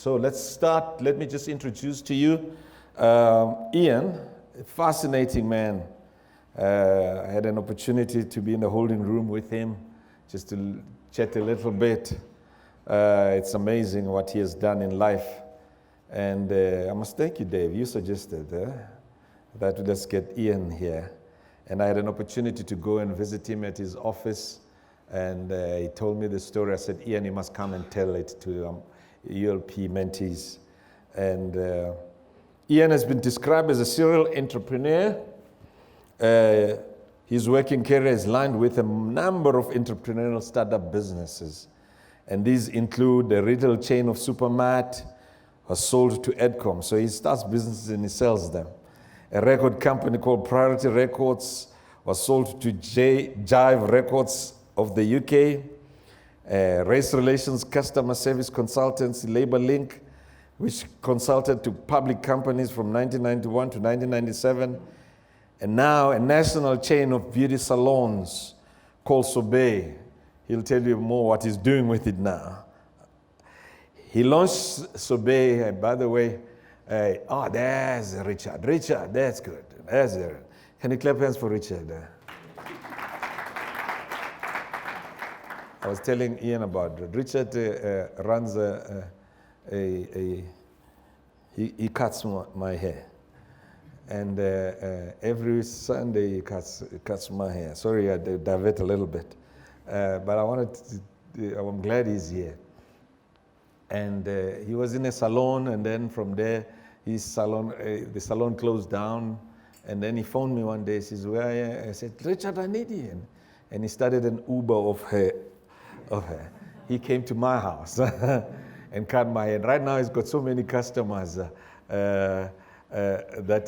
So let's start. Let me just introduce to you Ian, a fascinating man. I had an opportunity to be in the holding room with him just to chat a little bit. It's amazing what he has done in life. And I must thank you, Dave. You suggested that we just get Ian here. And I had an opportunity to go and visit him at his office. And he told me the story. I said, Ian, you must come and tell it to ULP mentees. And Ian has been described as a serial entrepreneur. His working career is lined with a number of entrepreneurial startup businesses. And these include the retail chain of Supermart, was sold to Edcom. So he starts businesses and he sells them. A record company called Priority Records was sold to Jive Records of the UK. Race Relations Customer Service Consultancy, Labor Link, which consulted to public companies from 1991 to 1997. And now a national chain of beauty salons called Sobe. He'll tell you more what he's doing with it now. He launched Sobe, by the way. There's Richard. Richard, that's good. That's it. Can you clap hands for Richard? I was telling Ian about it. Richard runs he cuts my hair. And every Sunday he cuts my hair. Sorry, I divert a little bit. But I'm glad he's here. And he was in a salon, and then from there, the salon closed down. And then he phoned me one day. He says, "Where are you?" I said, "Richard, I need you." And he started an Uber of her. He came to my house and cut my hair. Right now, he's got so many customers that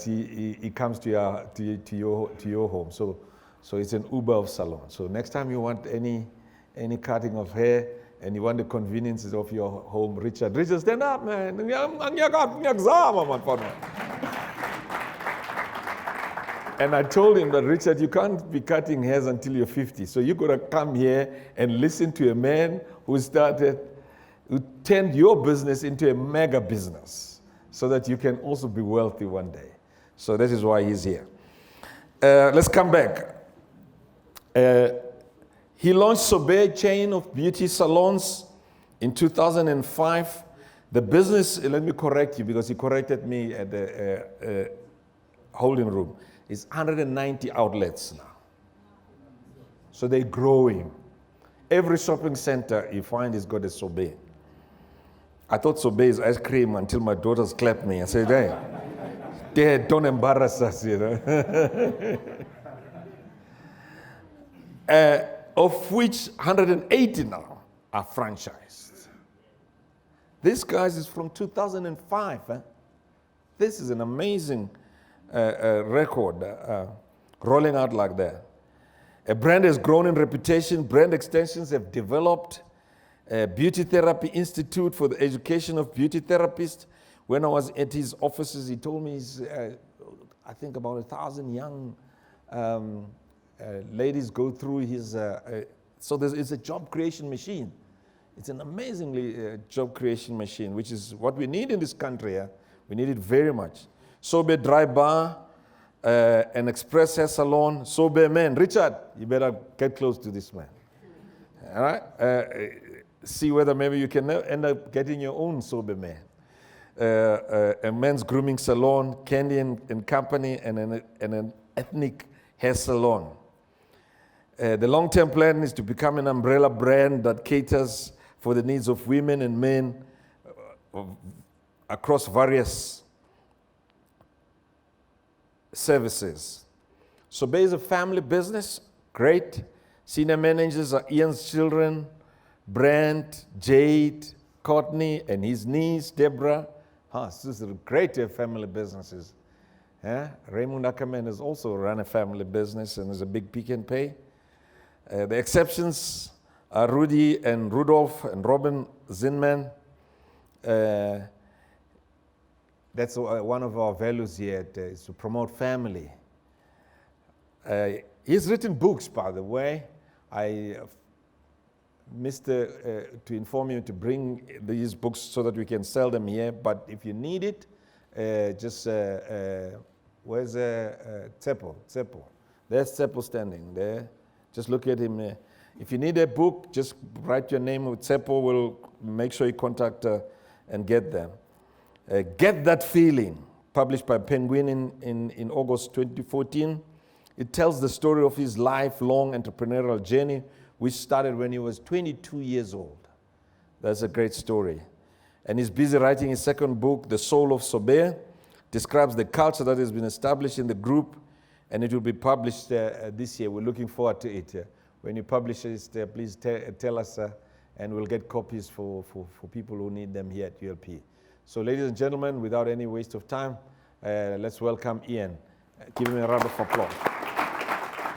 he comes to your home. So it's an Uber of salon. So next time you want any cutting of hair and you want the conveniences of your home, Richard, stand up, man. And I told him that, Richard, you can't be cutting hairs until you're 50. So you got to come here and listen to a man who turned your business into a mega business so that you can also be wealthy one day. So that is why he's here. Let's come back. He launched Sobe chain of beauty salons in 2005. The business, let me correct you because he corrected me at the holding room. It's 190 outlets now. So they're growing. Every shopping center you find has got a Sobe. I thought Sobe is ice cream until my daughters clapped me and said, "Hey, Dad, don't embarrass us, you know." Of which 180 now are franchised. This, guys, is from 2005. This is an amazing record, rolling out like that. A brand has grown in reputation. Brand extensions have developed. Beauty Therapy Institute for the Education of Beauty Therapists. When I was at his offices, he told me, I think about 1,000 young ladies go through his, so it's a job creation machine. It's an amazingly job creation machine, which is what we need in this country. We need it very much. Sobe Dry Bar, an express hair salon, Sobe Man. Richard, you better get close to this man. All right? See whether maybe you can end up getting your own Sobe Man. A men's grooming salon, Candy and Company, and an ethnic hair salon. The long-term plan is to become an umbrella brand that caters for the needs of women and men across various services. Sobe is a family business. Great. Senior managers are Ian's children, Brent, Jade, Courtney, and his niece, Deborah. This is great to have family businesses. Raymond Ackerman has also run a family business and is a big Pick and Pay. The exceptions are Rudy and Rudolph and Robin Zinman. That's one of our values here, is to promote family. He's written books, by the way. to inform you to bring these books so that we can sell them here. But if you need it, where's Tsepo? Tsepo. There's Tsepo standing there. Just look at him. If you need a book, just write your name with Tsepo. We'll make sure you contact and get them. Get That Feeling, published by Penguin in August 2014. It tells the story of his lifelong entrepreneurial journey, which started when he was 22 years old. That's a great story. And he's busy writing his second book, The Soul of Sober, describes the culture that has been established in the group, and it will be published this year. We're looking forward to it. When you publish it, please tell us, and we'll get copies for people who need them here at ULP. So ladies and gentlemen, without any waste of time, let's welcome Ian. Give him a round of applause.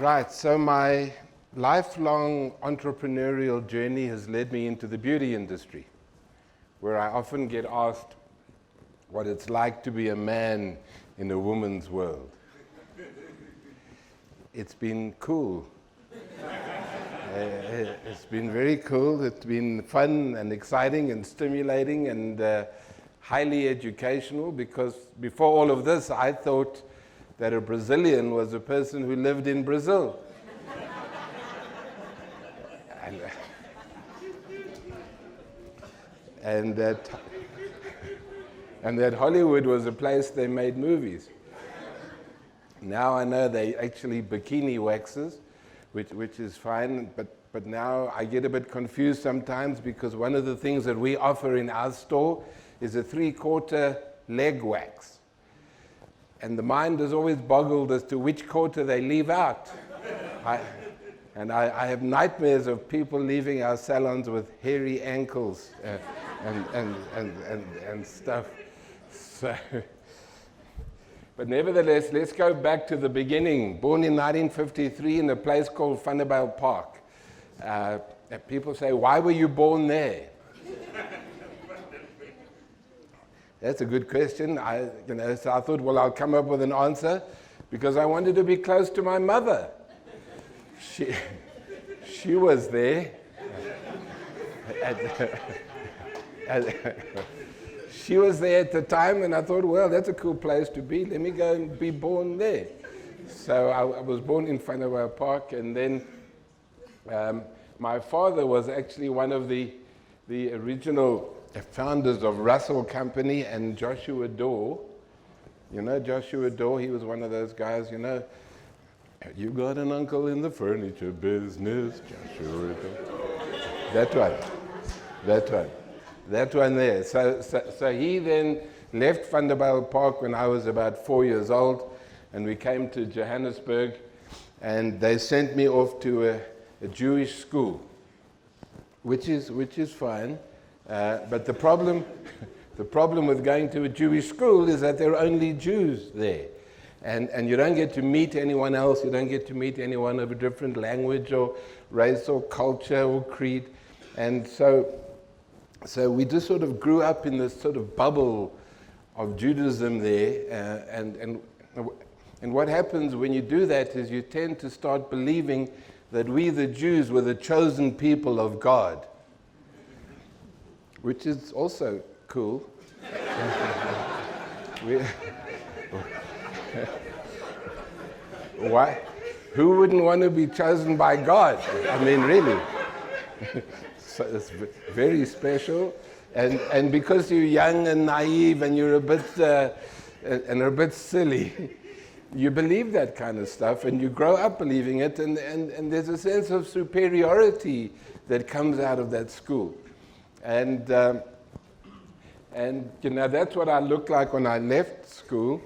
Right, so my lifelong entrepreneurial journey has led me into the beauty industry, where I often get asked what it's like to be a man in a woman's world. It's been cool. It's been very cool. It's been fun and exciting and stimulating and highly educational, because before all of this, I thought that a Brazilian was a person who lived in Brazil. and that Hollywood was a place they made movies. Now I know they actually bikini waxes, which is fine, but now I get a bit confused sometimes, because one of the things that we offer in our store is a 3/4 leg wax. And the mind is always boggled as to which quarter they leave out. I have nightmares of people leaving our salons with hairy ankles and stuff. So, but nevertheless, let's go back to the beginning. Born in 1953 in a place called Vanderbijl Park. People say, why were you born there? That's a good question. So I thought, well, I'll come up with an answer, because I wanted to be close to my mother. She was there. She was there at the time, and I thought, well, that's a cool place to be. Let me go and be born there. So I was born in Vanderbijl Park, and then my father was actually one of the original founders of Russell Company and Joshua Dorr. You know Joshua Dorr? He was one of those guys, you know, you got an uncle in the furniture business, Joshua Dorr. That one there. So he then left Vanderbijl Park when I was about 4 years old, and we came to Johannesburg, and they sent me off to a Jewish school, which is fine. But the problem with going to a Jewish school is that there are only Jews there. And you don't get to meet anyone else. You don't get to meet anyone of a different language or race or culture or creed. And so we just sort of grew up in this sort of bubble of Judaism there. And what happens when you do that is you tend to start believing that we, the Jews, were the chosen people of God, which is also cool. Why? Who wouldn't want to be chosen by God? I mean, really. So it's very special. And because you're young and naive and you're a bit silly, you believe that kind of stuff, and you grow up believing it, and there's a sense of superiority that comes out of that school. And you know, that's what I looked like when I left school.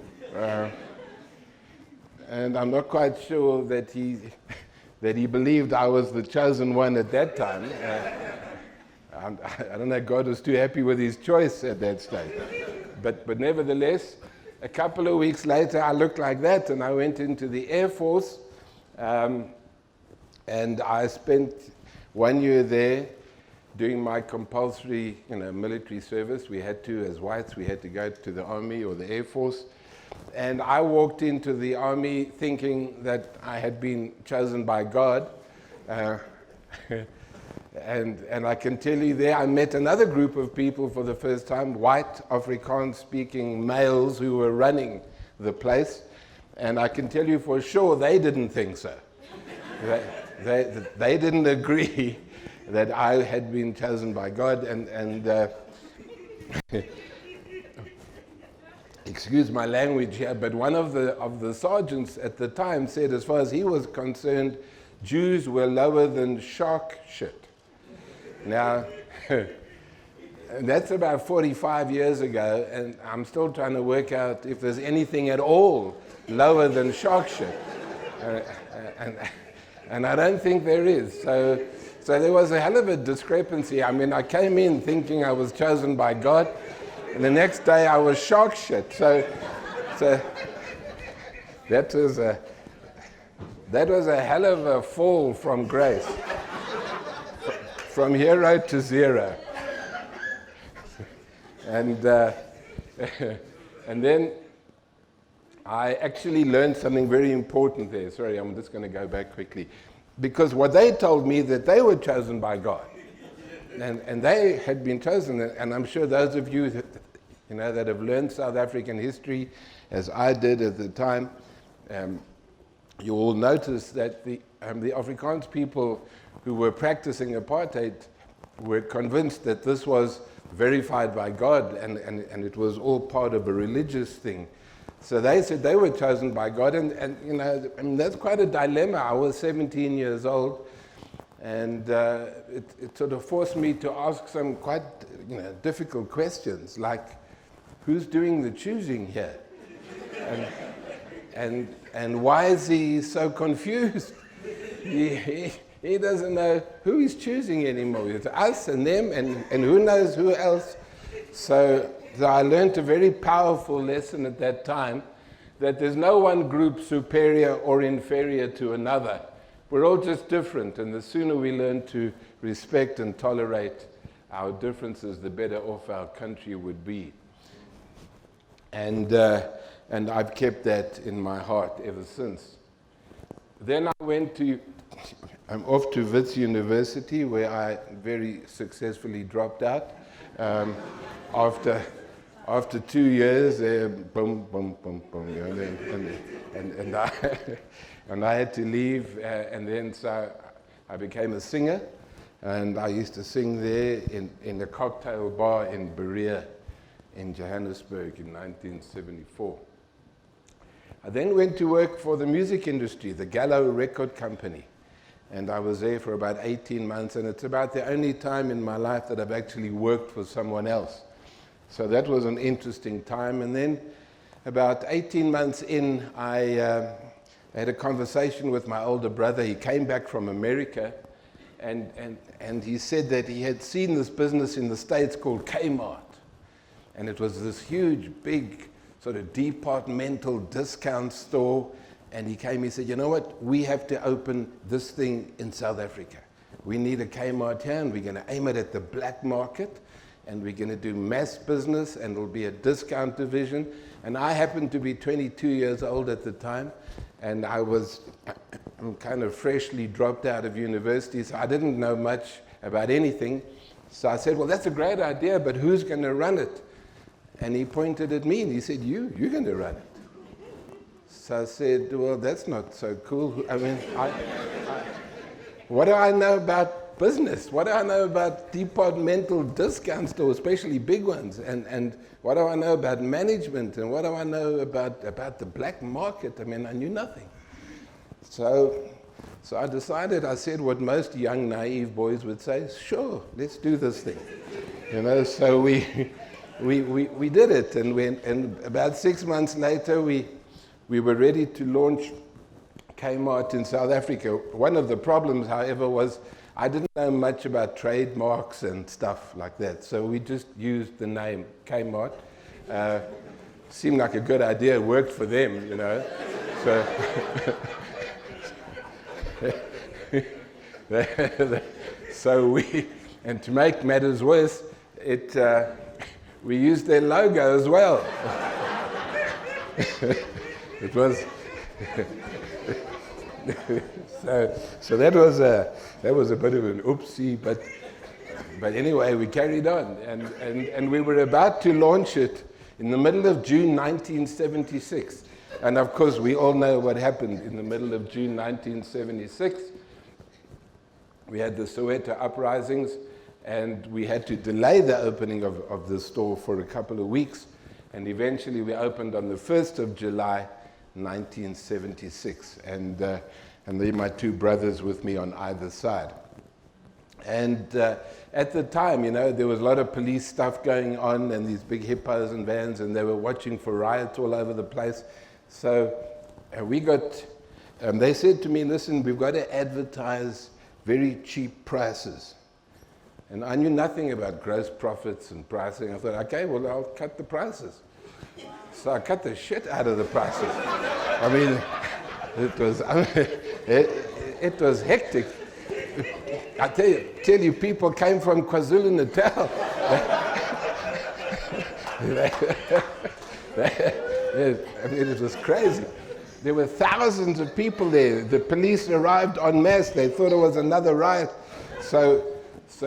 And I'm not quite sure that he believed I was the chosen one at that time. I don't know, God was too happy with his choice at that stage. But nevertheless, a couple of weeks later, I looked like that, and I went into the Air Force, and I spent 1 year there doing my compulsory, military service. We had to, as whites, we had to go to the Army or the Air Force. And I walked into the Army thinking that I had been chosen by God. And I can tell you there, I met another group of people for the first time, white Afrikaans-speaking males who were running the place. And I can tell you for sure they didn't think so. They didn't agree that I had been chosen by God. And excuse my language here, but one of the sergeants at the time said, as far as he was concerned, Jews were lower than shark shit. Now, that's about 45 years ago, and I'm still trying to work out if there's anything at all lower than shark shit. And I don't think there is. So there was a hell of a discrepancy. I mean, I came in thinking I was chosen by God, and the next day I was shark shit. So that was a hell of a fall from grace. From hero to zero. And then I actually learned something very important there. Sorry, I'm just going to go back quickly. Because what they told me that they were chosen by God. And they had been chosen. And I'm sure those of you that, that have learned South African history, as I did at the time, you will notice that the Afrikaans people who were practicing apartheid were convinced that this was verified by God and it was all part of a religious thing. So they said they were chosen by God, and that's quite a dilemma. I was 17 years old, and it sort of forced me to ask some quite difficult questions, like, who's doing the choosing here? And why is he so confused? He doesn't know who he's choosing anymore. It's us and them and who knows who else. So I learned a very powerful lesson at that time, that there's no one group superior or inferior to another. We're all just different, and the sooner we learn to respect and tolerate our differences, the better off our country would be. And I've kept that in my heart ever since. Then I'm off to Wits University, where I very successfully dropped out. After 2 years, boom, boom, boom, boom, and I had to leave, and then so I became a singer, and I used to sing there in a cocktail bar in Berea, in Johannesburg in 1974. I then went to work for the music industry, the Gallo Record Company. And I was there for about 18 months, and it's about the only time in my life that I've actually worked for someone else. So that was an interesting time. And then about 18 months in, I had a conversation with my older brother. He came back from America, and he said that he had seen this business in the States called Kmart. And it was this huge, big, sort of departmental discount store. And he came, he said, you know what, we have to open this thing in South Africa. We need a Kmart here, and we're going to aim it at the black market, and we're going to do mass business, and it'll be a discount division. And I happened to be 22 years old at the time, and I'm kind of freshly dropped out of university, so I didn't know much about anything. So I said, well, that's a great idea, but who's going to run it? And he pointed at me, and he said, you're going to run it. So I said, well, that's not so cool. I mean, what do I know about business? What do I know about departmental discount stores, especially big ones? And what do I know about management? And what do I know about the black market? I mean, I knew nothing. So I decided, I said what most young, naive boys would say, sure, let's do this thing. So we did it. And about 6 months later, we were ready to launch Kmart in South Africa. One of the problems, however, was I didn't know much about trademarks and stuff like that. So we just used the name Kmart. Seemed like a good idea. It worked for them, So and to make matters worse, we used their logo as well. It was So that was a bit of an oopsie, but anyway, we carried on, and we were about to launch it in the middle of June 1976. And of course, we all know what happened in the middle of June 1976. We had the Soweto uprisings, and we had to delay the opening of the store for a couple of weeks. And eventually, we opened on the 1st of July, 1976. And there are my two brothers with me on either side. And at the time, you know, there was a lot of police stuff going on and these big hippos and vans, and they were watching for riots all over the place. So we got, they said to me, listen, we've got to advertise very cheap prices. And I knew nothing about gross profits and pricing. I thought, okay, well, I'll cut the prices. So I cut the shit out of the prices. I mean, it was hectic. I tell you, people came from KwaZulu-Natal. I mean, it was crazy. There were thousands of people there. The police arrived en masse. They thought it was another riot. So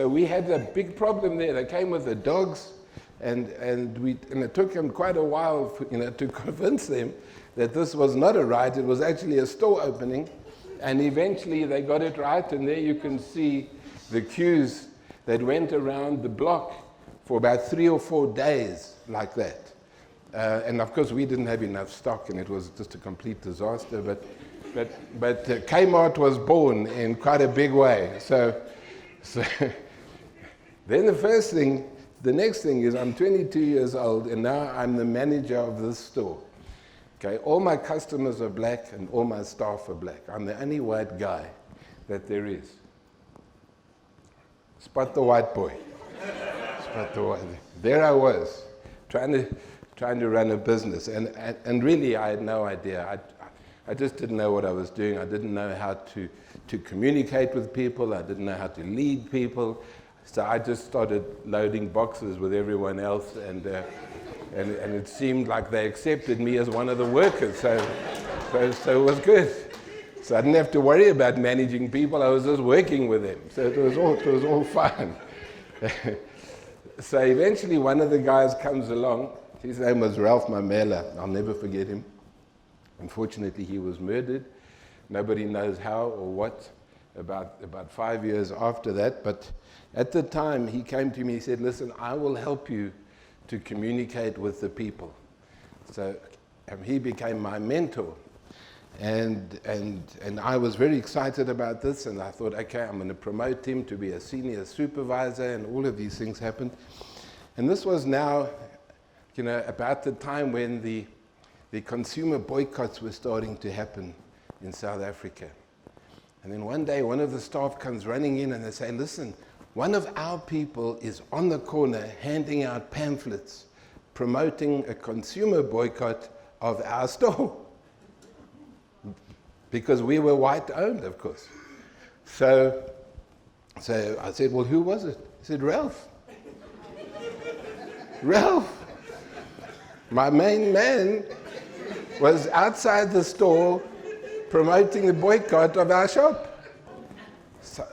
we had a big problem there. They came with the dogs, and it took them quite a while, to convince them that this was not a riot. It was actually a store opening. And eventually they got it right, and there you can see the queues that went around the block for about 3 or 4 days like that. And of course we didn't have enough stock, and it was just a complete disaster. But Kmart was born in quite a big way. So then the next thing is I'm 22 years old, and now I'm the manager of this store. Okay, all my customers are black and all my staff are black. I'm the only white guy that there is. Spot the white boy. Spot the white. There I was, trying to run a business, and really I had no idea. I just didn't know what I was doing. I didn't know how to communicate with people. I didn't know how to lead people. So I just started loading boxes with everyone else, and it seemed like they accepted me as one of the workers, so it was good. So I didn't have to worry about managing people. I was just working with them, so it was all fine. So eventually one of the guys comes along. His name was Ralph Mamela. I'll never forget him. Unfortunately, he was murdered. Nobody knows how or what, about 5 years after that. But at the time, he came to me, he said, listen, I will help you to communicate with the people. So he became my mentor. And I was very excited about this, and I thought, okay, I'm going to promote him to be a senior supervisor, and all of these things happened. And this was now, about the time when the consumer boycotts were starting to happen in South Africa. And then one day, one of the staff comes running in and they say, listen, one of our people is on the corner handing out pamphlets promoting a consumer boycott of our store. Because we were white-owned, of course. So I said, well, who was it? He said, Ralph. Ralph. My main man was outside the store promoting the boycott of our shop. So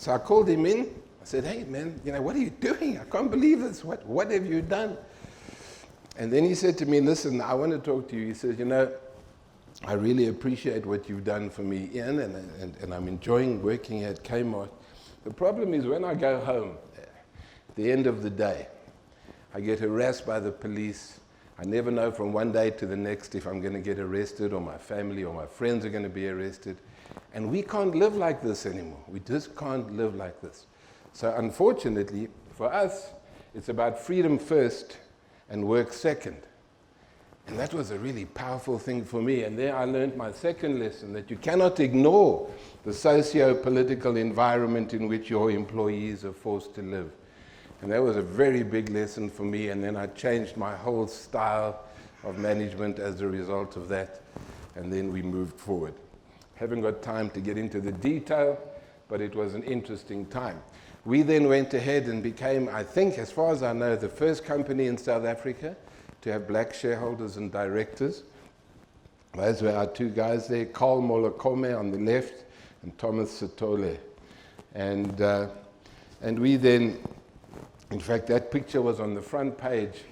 I called him in. I said, hey, man, what are you doing? I can't believe this. What have you done? And then he said to me, listen, I want to talk to you. He says, I really appreciate what you've done for me, Ian, and I'm enjoying working at Kmart. The problem is when I go home, at the end of the day, I get harassed by the police. I never know from one day to the next if I'm going to get arrested or my family or my friends are going to be arrested. And we can't live like this anymore. We just can't live like this. So unfortunately, for us, it's about freedom first and work second. And that was a really powerful thing for me. And there I learned my second lesson, that you cannot ignore the socio-political environment in which your employees are forced to live. And that was a very big lesson for me. And then I changed my whole style of management as a result of that. And then we moved forward. Haven't got time to get into the detail, but it was an interesting time. We then went ahead and became, I think, as far as I know, the first company in South Africa to have black shareholders and directors. Those were our two guys there, Carl Molokome on the left and Thomas Sitole. And we then, in fact, that picture was on the front page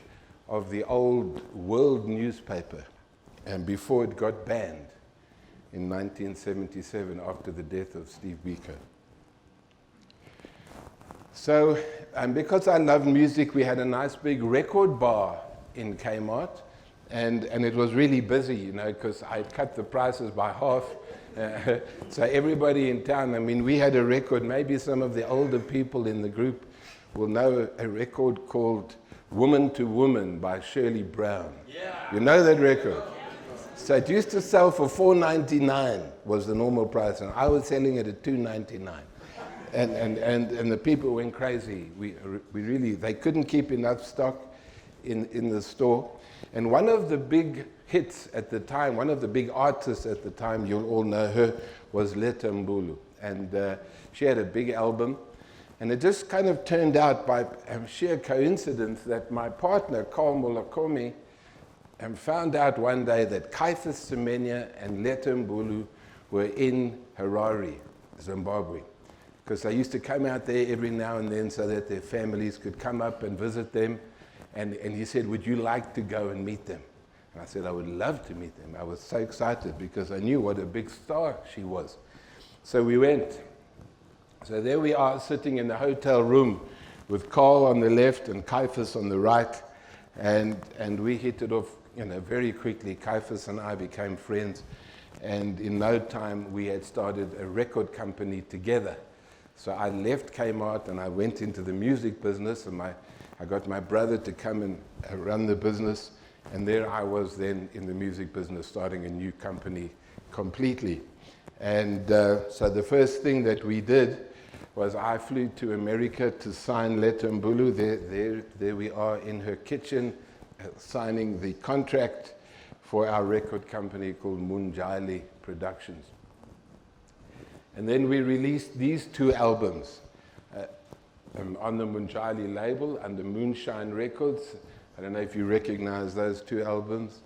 of the old World newspaper, and before it got banned in 1977 after the death of Steve Biko. So, because I loved music, we had a nice big record bar in Kmart, and it was really busy, you know, because I cut the prices by half. So everybody in town, I mean, we had a record, maybe some of the older people in the group will know a record called Woman to Woman by Shirley Brown. Yeah. You know that record? So it used to sell for $4.99 was the normal price, and I was selling it at $2.99. And the people went crazy. We really, they couldn't keep enough stock in the store. And one of the big hits at the time, one of the big artists at the time, you'll all know her, was Letta Mbulu. And she had a big album. And it just kind of turned out by sheer coincidence that my partner, Carl Molokome, found out one day that Caiphus Semenya and Letta Mbulu were in Harare, Zimbabwe. Because they used to come out there every now and then so that their families could come up and visit them. And he said, would you like to go and meet them? And I said, I would love to meet them. I was so excited because I knew what a big star she was. So we went. So there we are sitting in the hotel room with Carl on the left and Caiphus on the right. And we hit it off, you know, very quickly. Caiphus and I became friends. And in no time, we had started a record company together. So I left Kmart and I went into the music business, and I got my brother to come and run the business, and there I was then in the music business, starting a new company completely. And so the first thing that we did was I flew to America to sign Letta Mbulu. There we are in her kitchen, signing the contract for our record company called Munjali Productions. And then we released these two albums on the Munjali label under Moonshine Records. I don't know if you recognize those two albums.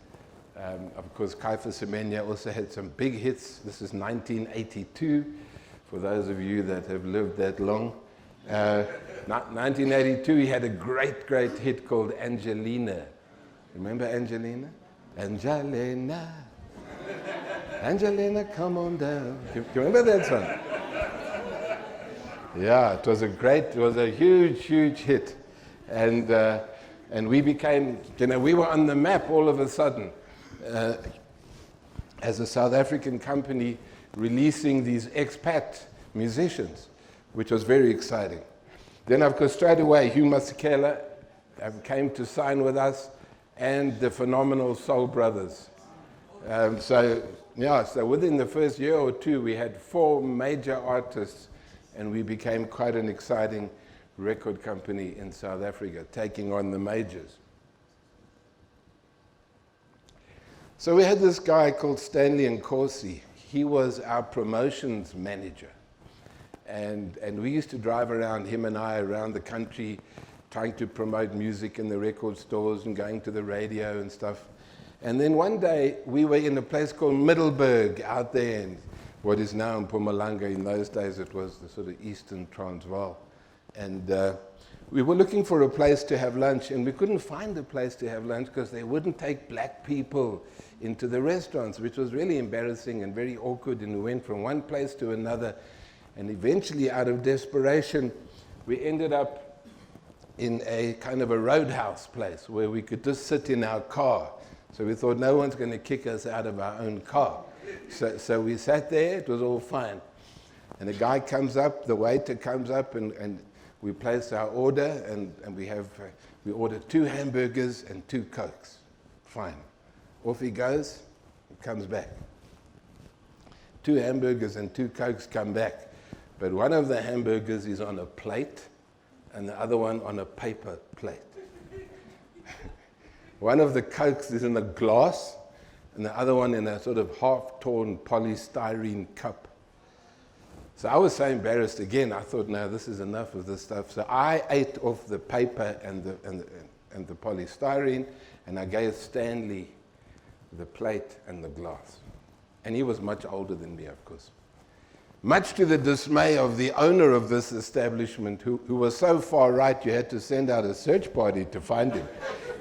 Of course, Caiphus Semenya also had some big hits. This is 1982, for those of you that have lived that long. 1982, he had a great, great hit called Angelina. Remember Angelina? Angelina. Angelina, come on down. Do you remember that song? Yeah, it was a huge, huge hit. And we became, you know, we were on the map all of a sudden as a South African company releasing these expat musicians, which was very exciting. Then, of course, straight away, Hugh Masekela came to sign with us, and the phenomenal Soul Brothers. So within the first year or two, we had 4 major artists, and we became quite an exciting record company in South Africa, taking on the majors. So we had this guy called Stanley Nkosi. He was our promotions manager. And we used to drive around, him and I, around the country, trying to promote music in the record stores and going to the radio and stuff. And then one day, we were in a place called Middelburg out there in what is now in Mpumalanga. In those days, it was the sort of Eastern Transvaal. And we were looking for a place to have lunch, and we couldn't find a place to have lunch because they wouldn't take black people into the restaurants, which was really embarrassing and very awkward. And we went from one place to another. And eventually, out of desperation, we ended up in a kind of a roadhouse place where we could just sit in our car. So we thought no one's going to kick us out of our own car. So we sat there, it was all fine. And the guy comes up, the waiter comes up, and we place our order, and we order 2 hamburgers and 2 Cokes. Fine. Off he goes, he comes back. 2 hamburgers and 2 Cokes come back. But one of the hamburgers is on a plate, and the other one on a paper plate. One of the Cokes is in a glass, and the other one in a sort of half-torn polystyrene cup. So I was so embarrassed again. I thought, no, this is enough of this stuff. So I ate off the paper and the polystyrene, and I gave Stanley the plate, and the glass. And he was much older than me, of course. Much to the dismay of the owner of this establishment, who was so far right you had to send out a search party to find him.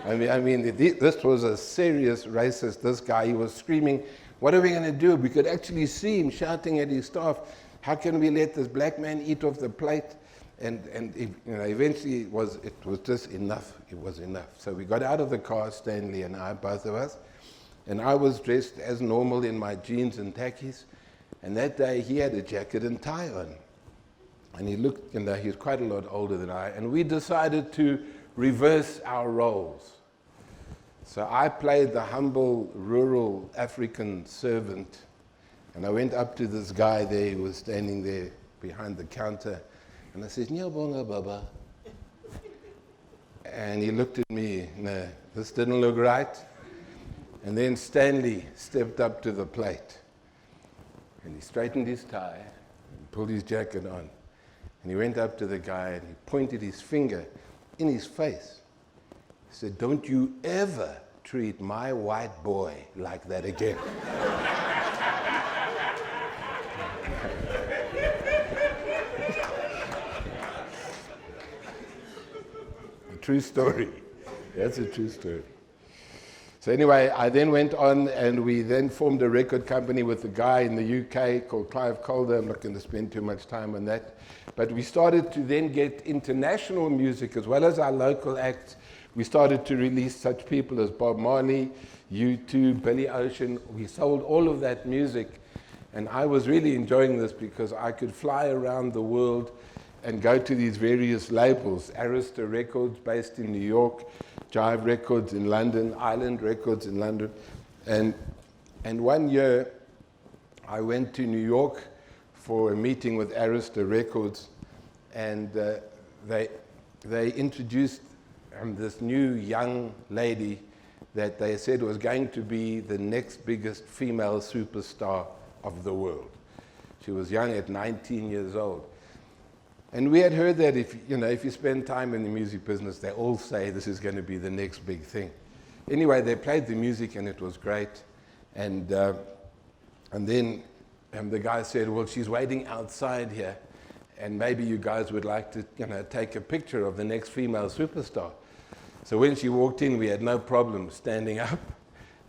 This was a serious racist. This guy, he was screaming, "What are we going to do?" We could actually see him shouting at his staff, "How can we let this black man eat off the plate?" And eventually it was just enough. It was enough. So we got out of the car, Stanley and I, both of us, and I was dressed as normal in my jeans and khakis. And that day he had a jacket and tie on. And he looked, he was quite a lot older than I, and we decided to reverse our roles. So I played the humble, rural African servant, and I went up to this guy there who was standing there behind the counter, and I said, "Nyabonga Baba." And he looked at me, "No, this didn't look right." And then Stanley stepped up to the plate, and he straightened his tie, and pulled his jacket on, and he went up to the guy, and he pointed his finger in his face. He said, "Don't you ever treat my white boy like that again." A true story. That's a true story. So anyway, I then went on, and we then formed a record company with a guy in the UK called Clive Calder. I'm not going to spend too much time on that. But we started to then get international music as well as our local acts. We started to release such people as Bob Marley, U2, Billy Ocean. We sold all of that music. And I was really enjoying this because I could fly around the world and go to these various labels. Arista Records based in New York, Jive Records in London, Island Records in London. And one year, I went to New York for a meeting with Arista Records, and they introduced this new young lady that they said was going to be the next biggest female superstar of the world. She was young at 19 years old. And we had heard that if you spend time in the music business, they all say this is going to be the next big thing. Anyway, they played the music and it was great. And then the guy said, "Well, she's waiting outside here, and maybe you guys would like to take a picture of the next female superstar." So when she walked in, we had no problem standing up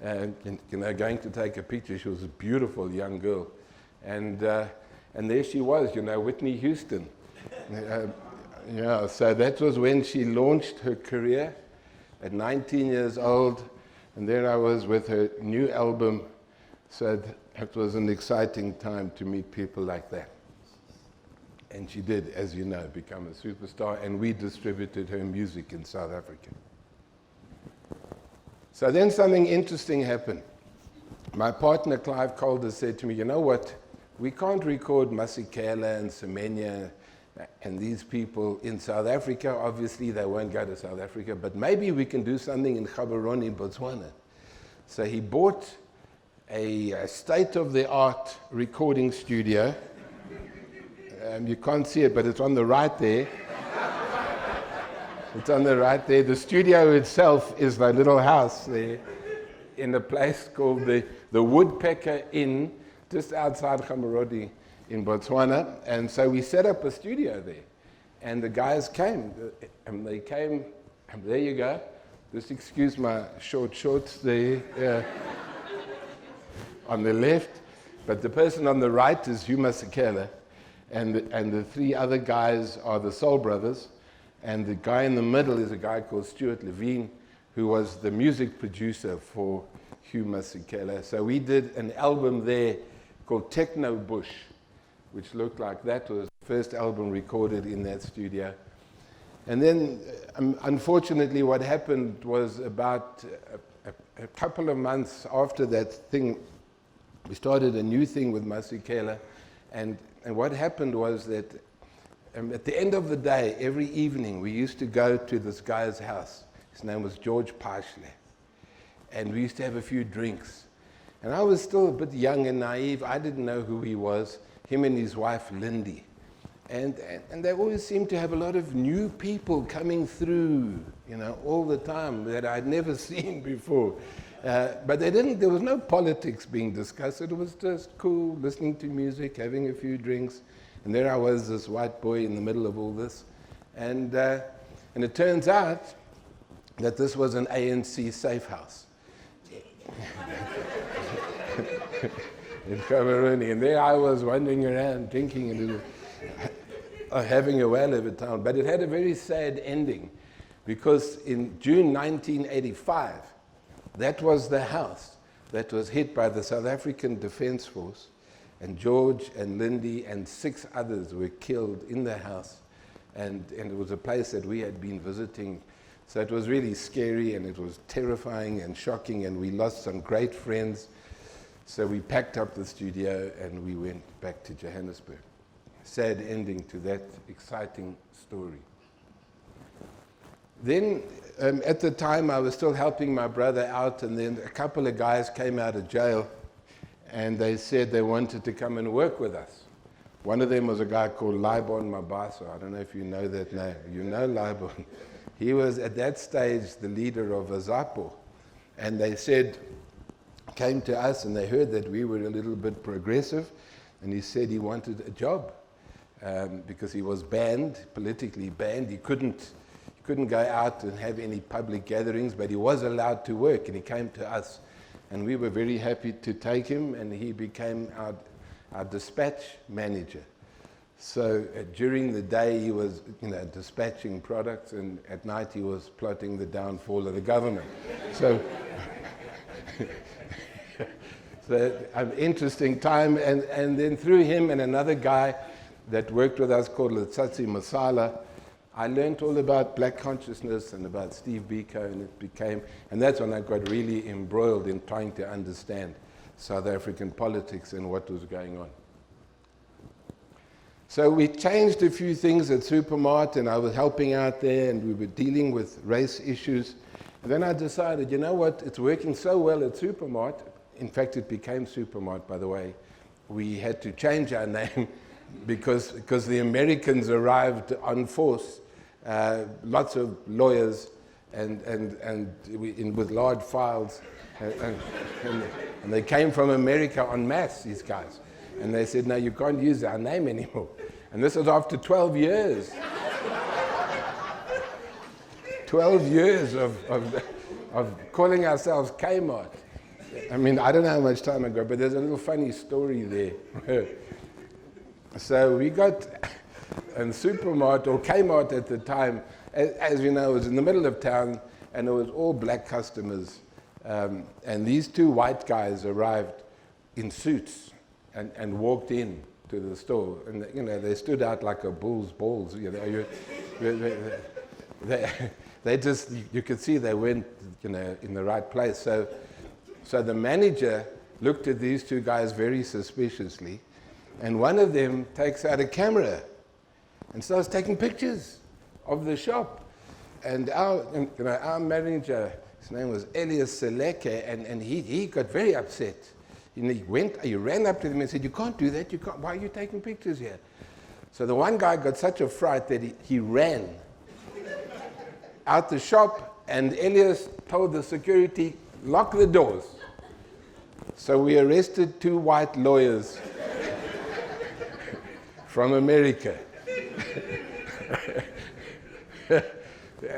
and going to take a picture. She was a beautiful young girl. And there she was, Whitney Houston. So that was when she launched her career at 19 years old, and there I was with her new album. So it was an exciting time to meet people like that. And she did, as you know, become a superstar, and we distributed her music in South Africa. So then something interesting happened. My partner, Clive Calder, said to me, "You know what? We can't record Masekela and Semenya and these people in South Africa. Obviously, they won't go to South Africa, but maybe we can do something in Gaborone, Botswana." So he bought a state-of-the-art recording studio. You can't see it, but it's on the right there. It's on the right there. The studio itself is the little house there in a place called the Woodpecker Inn, just outside Gaborone in Botswana. And so we set up a studio there. And the guys came. And they came, and there you go. Just excuse my short shorts there on the left. But the person on the right is Hugh Masekela. And the three other guys are the Soul Brothers. And the guy in the middle is a guy called Stuart Levine, who was the music producer for Hugh Masekela. So we did an album there called Techno Bush, which looked like that. Was the first album recorded in that studio. And then, unfortunately, what happened was about a couple of months after that thing, we started a new thing with Masekela. And what happened was that at the end of the day, every evening, we used to go to this guy's house. His name was George Pashley. And we used to have a few drinks. And I was still a bit young and naive. I didn't know who he was, him and his wife, Lindy. And they always seemed to have a lot of new people coming through, all the time that I'd never seen before. But there was no politics being discussed. It was just cool, listening to music, having a few drinks. And there I was, this white boy in the middle of all this. And it turns out that this was an ANC safe house in Cameroon. And there I was wandering around, drinking and having a whale of a time. But it had a very sad ending, because in June 1985, that was the house that was hit by the South African Defence Force, and George and Lindy and 6 others were killed in the house, and it was a place that we had been visiting. So it was really scary, and it was terrifying and shocking, and we lost some great friends. So we packed up the studio and we went back to Johannesburg. Sad ending to that exciting story. Then, at the time, I was still helping my brother out, and then a couple of guys came out of jail, and they said they wanted to come and work with us. One of them was a guy called Libon Mabaso. I don't know if you know that name. You know Libon. He was, at that stage, the leader of Azapo. And they said, came to us, and they heard that we were a little bit progressive, and he said he wanted a job, because he was banned, politically banned. He couldn't go out and have any public gatherings, but he was allowed to work, and he came to us. And we were very happy to take him, and he became our dispatch manager. So during the day, he was dispatching products, and at night he was plotting the downfall of the government. So an interesting time. And then through him and another guy that worked with us called Letsatsi Masala, I learned all about black consciousness and about Steve Biko, and that's when I got really embroiled in trying to understand South African politics and what was going on. So we changed a few things at Supermart, and I was helping out there, and we were dealing with race issues. And then I decided, you know what, it's working so well at Supermart. In fact, it became Supermart, by the way. We had to change our name because the Americans arrived en force, lots of lawyers with large files, and they came from America en masse, these guys. And they said, no, you can't use our name anymore. And this was after 12 years. 12 years of calling ourselves Kmart. I mean, I don't know how much time ago, but there's a little funny story there. So we got a Supermart, or Kmart at the time, as you know, it was in the middle of town, and it was all black customers. And these 2 white guys arrived in suits and walked in to the store. And, they stood out like a bull's balls. They just, you could see they weren't, in the right place. So the manager looked at these 2 guys very suspiciously, and one of them takes out a camera and starts taking pictures of the shop. And our manager, his name was Elias Seleke, and he got very upset. And he ran up to them and said, you can't do that, why are you taking pictures here? So the one guy got such a fright that he ran out the shop, and Elias told the security, lock the doors. So we arrested 2 white lawyers from America.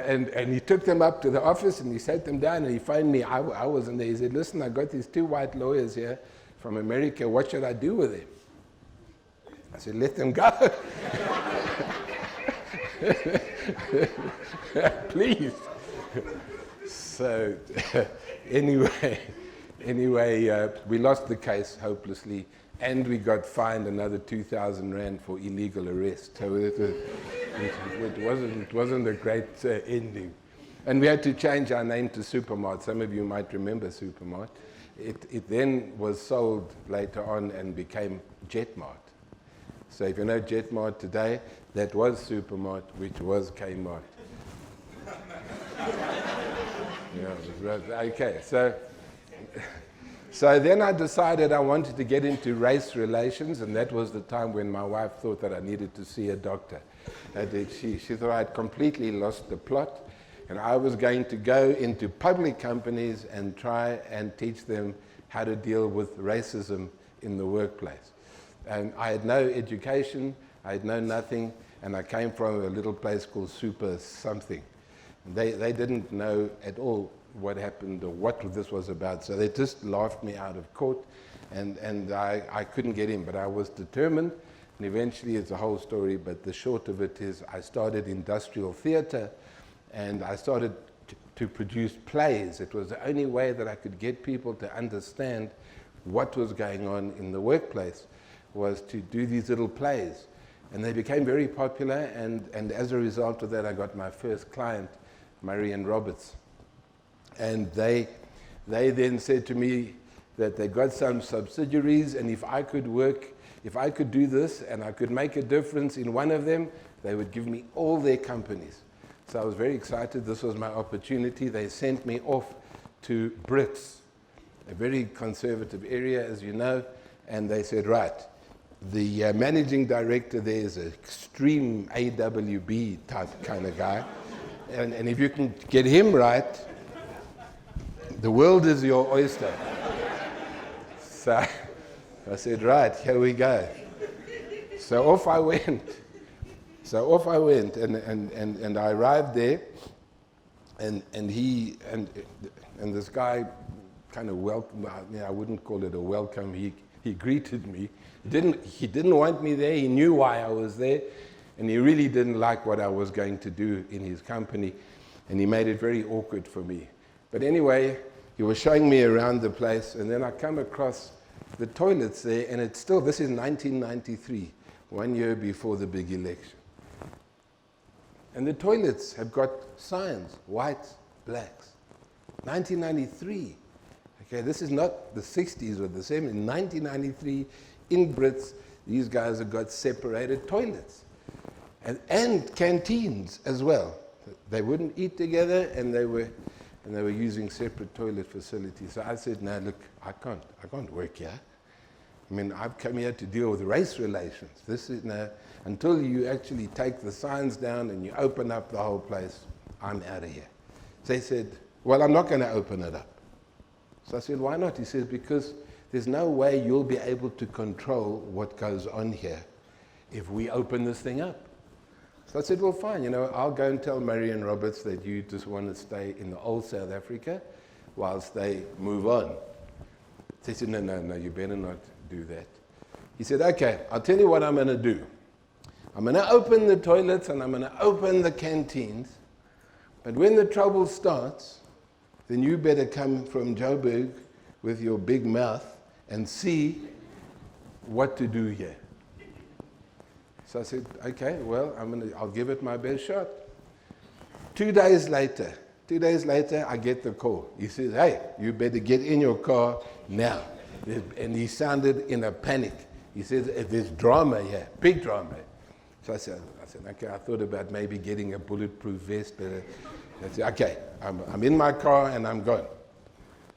And he took them up to the office, and he sat them down, and he phoned me. I wasn't there. He said, listen, I got these 2 white lawyers here from America. What should I do with them? I said, let them go. Please. So anyway, we lost the case hopelessly, and we got fined another 2,000 Rand for illegal arrest. So it wasn't a great ending. And we had to change our name to Supermart. Some of you might remember Supermart. It then was sold later on and became Jetmart. So if you know Jetmart today, that was Supermart, which was Kmart. Okay, so then I decided I wanted to get into race relations, and that was the time when my wife thought that I needed to see a doctor. She thought I'd completely lost the plot, And I was going to go into public companies and try and teach them how to deal with racism in the workplace. And I had no education, I had known nothing, and I came from a little place called Super Something. They didn't know at all what happened or what this was about, so they just laughed me out of court, and I couldn't get in, but I was determined, and eventually it's a whole story, but the short of it is I started industrial theater, and I started to produce plays. It was the only way that I could get people to understand what was going on in the workplace, was to do these little plays. And they became very popular, and as a result of that, I got my first client, Murray and Roberts. And they then said to me that they got some subsidiaries, and if I could do this and I could make a difference in one of them, they would give me all their companies. So I was very excited. This was my opportunity. They sent me off to Brits, a very conservative area, as you know, and they said, right, the managing director there is an extreme AWB type kind of guy, and if you can get him right, the world is your oyster. So I said, right, here we go. So off I went. And I arrived there, and this guy kind of welcomed. I wouldn't call it a welcome. He greeted me. He didn't want me there. He knew why I was there, and he really didn't like what I was going to do in his company, and he made it very awkward for me. But anyway, he was showing me around the place, and then I come across the toilets there, and it's still, this is 1993, 1 year before the big election. And the toilets have got signs, whites, blacks. 1993. Okay, this is not the 60s or the 70s. In 1993, in Brits, these guys have got separated toilets. And canteens as well. They wouldn't eat together, and they were using separate toilet facilities. So I said, no, look, I can't work here. I mean, I've come here to deal with race relations. This is no, until you actually take the signs down and you open up the whole place, I'm out of here. So they said, well, I'm not going to open it up. So I said, why not? He says, because there's no way you'll be able to control what goes on here if we open this thing up. So I said, well, fine, I'll go and tell Murray and Roberts that you just want to stay in the old South Africa whilst they move on. So he said, no, you better not do that. He said, okay, I'll tell you what I'm going to do. I'm going to open the toilets and I'm going to open the canteens, but when the trouble starts, then you better come from Joburg with your big mouth and see what to do here. So I said, okay, well, I'll give it my best shot. 2 days later, I get the call. He says, hey, you better get in your car now. And he sounded in a panic. He says, there's drama here, big drama. So I said, okay, I thought about maybe getting a bulletproof vest. But I said, okay, I'm in my car and I'm gone.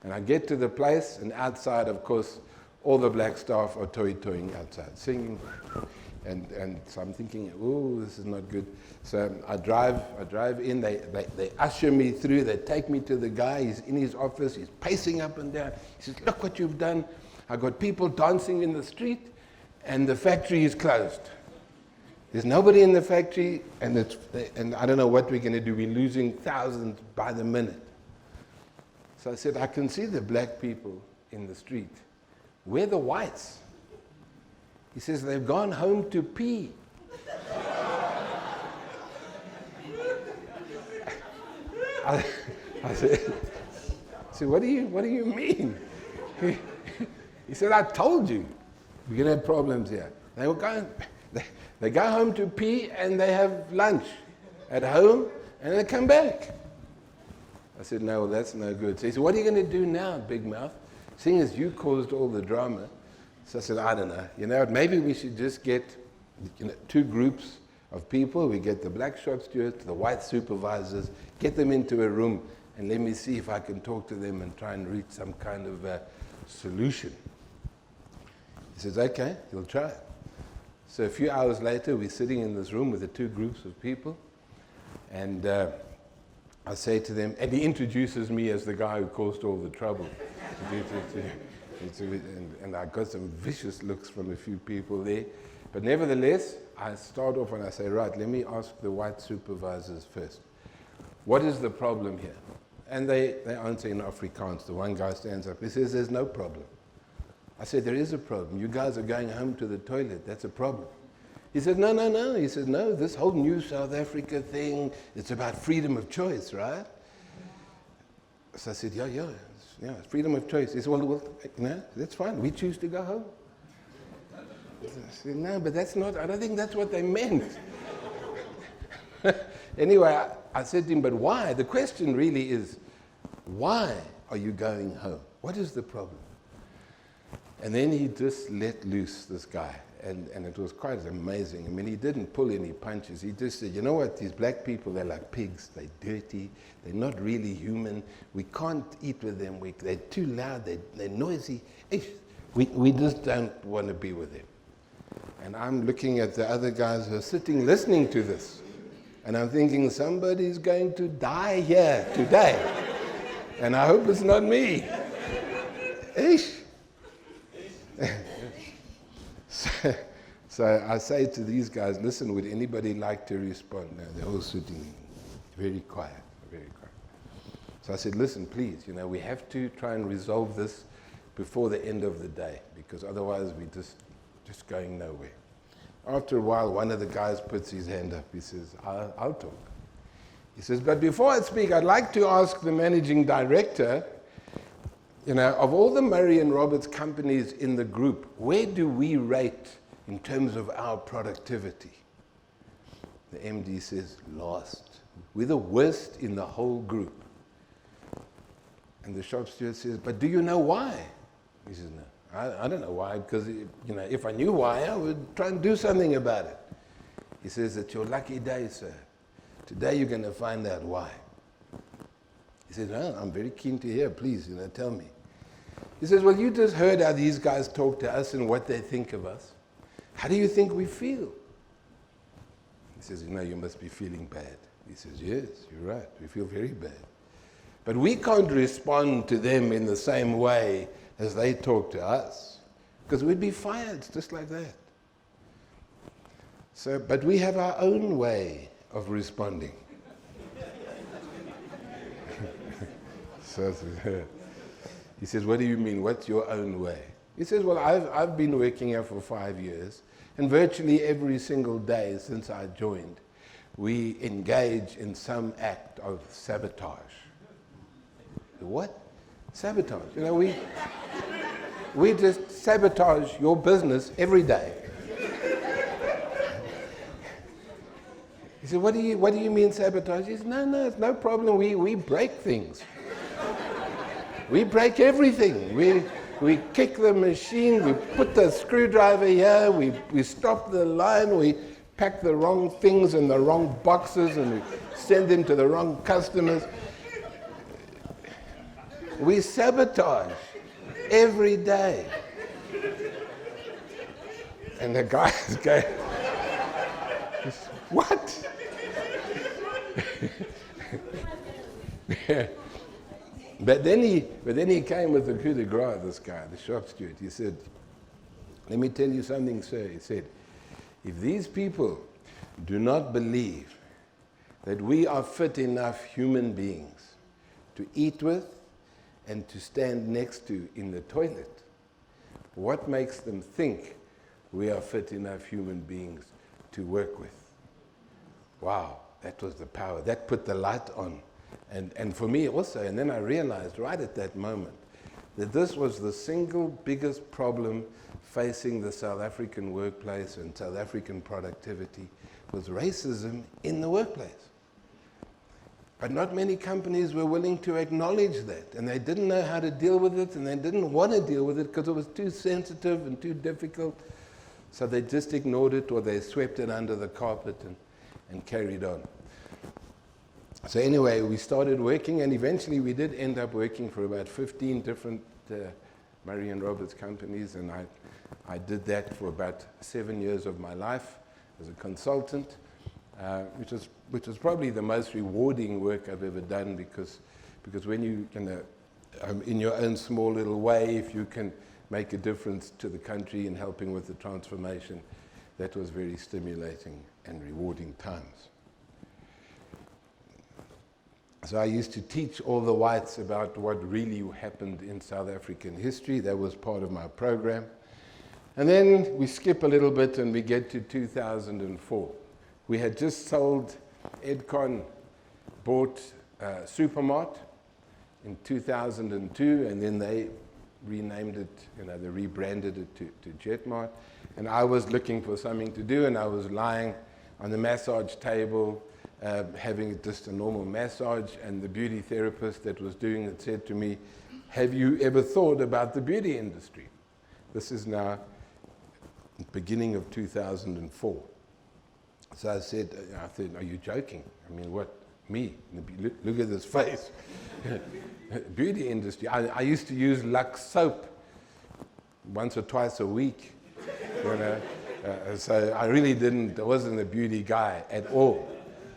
And I get to the place, and outside, of course, all the black staff are toy-toying outside, singing. And so I'm thinking, oh, this is not good. So I drive in, they usher me through, they take me to the guy, he's in his office, he's pacing up and down. He says, look what you've done. I got people dancing in the street, and the factory is closed. There's nobody in the factory, and I don't know what we're going to do. We're losing thousands by the minute. So I said, I can see the black people in the street. Where are the whites? He says, they've gone home to pee. I said, what do you mean? He said, I told you we're going to have problems here. They go home to pee and they have lunch at home and they come back. I said, no, well, that's no good. So he said, what are you going to do now, Big Mouth? Seeing as you caused all the drama. So I said, I don't know. Maybe we should just get 2 groups of people. We get the black shop stewards, the white supervisors, get them into a room, and let me see if I can talk to them and try and reach some kind of solution. He says, okay, he'll try. So a few hours later, we're sitting in this room with the 2 groups of people, and I say to them, and he introduces me as the guy who caused all the trouble. And I got some vicious looks from a few people there. But nevertheless, I start off and I say, right, let me ask the white supervisors first. What is the problem here? And they answer in Afrikaans. The one guy stands up. He says, there's no problem. I said, there is a problem. You guys are going home to the toilet. That's a problem. He said, no, no, no. He says, no, this whole new South Africa thing, it's about freedom of choice, right? So I said, yeah, it's freedom of choice. He said, well, no, that's fine. We choose to go home. I said, no, but that's not, I don't think that's what they meant. Anyway, I said to him, but why? The question really is, why are you going home? What is the problem? And then he just let loose, this guy. And it was quite amazing. I mean, he didn't pull any punches. He just said, you know what, these black people, they're like pigs. They're dirty. They're not really human. We can't eat with them. They're too loud. They're noisy. We just don't want to be with them. And I'm looking at the other guys who are sitting listening to this. And I'm thinking, somebody's going to die here today. And I hope it's not me. So I say to these guys, listen, would anybody like to respond? No, they're all sitting very quiet, very quiet. So I said, listen, please, we have to try and resolve this before the end of the day, because otherwise we're just going nowhere. After a while, one of the guys puts his hand up. He says, I'll talk. He says, but before I speak, I'd like to ask the managing director, of all the Murray and Roberts companies in the group, where do we rate in terms of our productivity? The MD says, last. We're the worst in the whole group. And the shop steward says, but do you know why? He says, no. I don't know why, because if I knew why, I would try and do something about it. He says, it's your lucky day, sir. Today you're going to find out why. He says, well, I'm very keen to hear. Please, tell me. He says, well, you just heard how these guys talk to us and what they think of us. How do you think we feel? He says, you must be feeling bad. He says, yes, you're right. We feel very bad. But we can't respond to them in the same way as they talk to us, because we'd be fired just like that. So, but we have our own way of responding. So he says, what do you mean? What's your own way? He says, well, I've been working here for 5 years, and virtually every single day since I joined, we engage in some act of sabotage. What? Sabotage. We just sabotage your business every day. He said, what do you mean sabotage? He said, no, it's no problem. We break things. We break everything. We kick the machine, we put the screwdriver here, we stop the line, we pack the wrong things in the wrong boxes, and we send them to the wrong customers. We sabotage every day. And the guys go, what? But then he came with the coup de grace, this guy, the shop steward. He said, let me tell you something, sir. He said, if these people do not believe that we are fit enough human beings to eat with and to stand next to in the toilet, what makes them think we are fit enough human beings to work with? Wow, that was the power. That put the light on. And for me also, and then I realized right at that moment that this was the single biggest problem facing the South African workplace and South African productivity was racism in the workplace. But not many companies were willing to acknowledge that, and they didn't know how to deal with it, and they didn't want to deal with it because it was too sensitive and too difficult, so they just ignored it or they swept it under the carpet and carried on. So anyway, we started working, and eventually we did end up working for about 15 different Murray and Roberts companies, and I did that for about 7 years of my life as a consultant. which was probably the most rewarding work I've ever done, because when you in your own small little way, if you can make a difference to the country in helping with the transformation, that was very stimulating and rewarding times. So I used to teach all the whites about what really happened in South African history. That was part of my program. And then we skip a little bit and we get to 2004. We had just sold, Edcon bought Supermart in 2002, and then they renamed it, they rebranded it to Jetmart. And I was looking for something to do, and I was lying on the massage table, having just a normal massage, and the beauty therapist that was doing it said to me, "Have you ever thought about the beauty industry?" This is now the beginning of 2004. So I said, "Are you joking? I mean, what, me? Look at this face." Beauty industry. I used to use Lux soap once or twice a week. So I really I wasn't a beauty guy at all.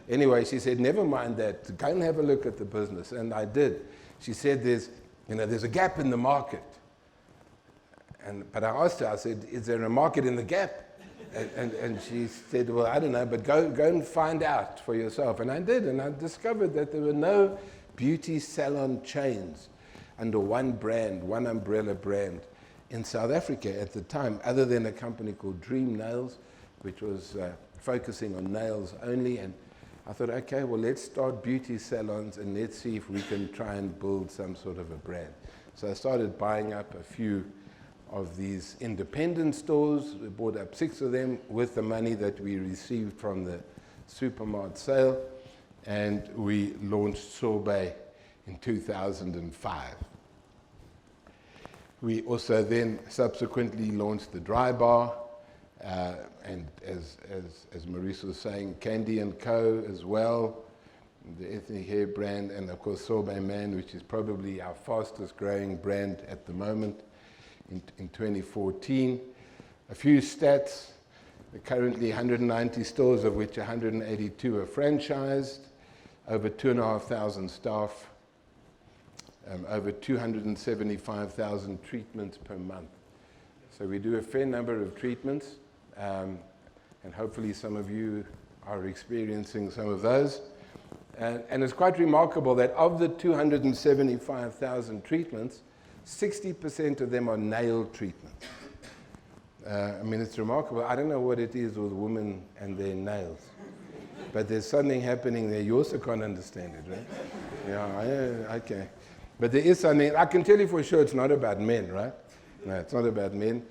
Anyway, she said, "Never mind that, go and have a look at the business." And I did. She said, there's a gap in the market. But I asked her, I said, "Is there a market in the gap?" And she said, "Well, I don't know, but go and find out for yourself." And I did, and I discovered that there were no beauty salon chains under one brand, one umbrella brand in South Africa at the time, other than a company called Dream Nails, which was focusing on nails only. And I thought, okay, well, let's start beauty salons and let's see if we can try and build some sort of a brand. So I started buying up a few of these independent stores. We bought up 6 of them with the money that we received from the Supermart sale, and we launched Sorbet in 2005. We also then subsequently launched the Dry Bar, and as Maurice was saying, Candy & Co. as well, the ethnic hair brand, and of course Sorbet Man, which is probably our fastest growing brand at the moment in 2014. A few stats: currently 190 stores, of which 182 are franchised, over 2,500 staff, over 275,000 treatments per month. So we do a fair number of treatments, and hopefully some of you are experiencing some of those. And it's quite remarkable that of the 275,000 treatments, 60% of them are nail treatments. I mean, it's remarkable. I don't know what it is with women and their nails, but there's something happening there. You also can't understand it, right? Yeah, okay. But there is something. I can tell you for sure it's not about men, right? No, it's not about men.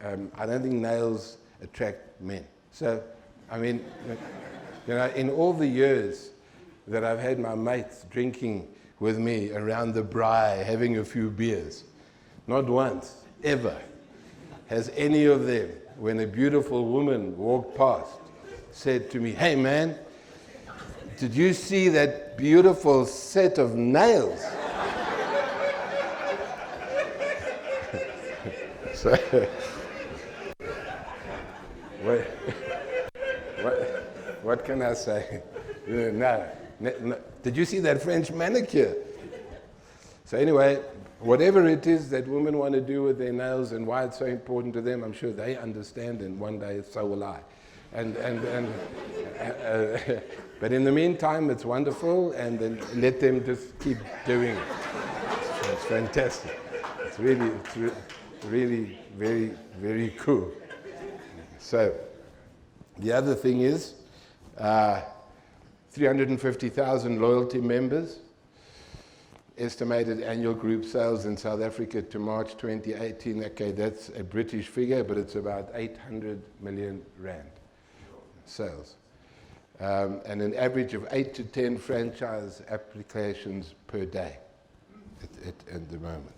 I don't think nails attract men. So, I mean, in all the years that I've had my mates drinking with me around the braai, having a few beers, not once, ever, has any of them, when a beautiful woman walked past, said to me, "Hey man, did you see that beautiful set of nails?" So, what can I say? No. Did you see that French manicure? So anyway, whatever it is that women want to do with their nails and why it's so important to them, I'm sure they understand, and one day so will I. But in the meantime, it's wonderful, and then let them just keep doing it. It's fantastic. It's really very, very cool. So the other thing is 350,000 loyalty members, estimated annual group sales in South Africa to March 2018. Okay, that's a British figure, but it's about 800 million rand sales. And an average of 8 to 10 franchise applications per day at the moment.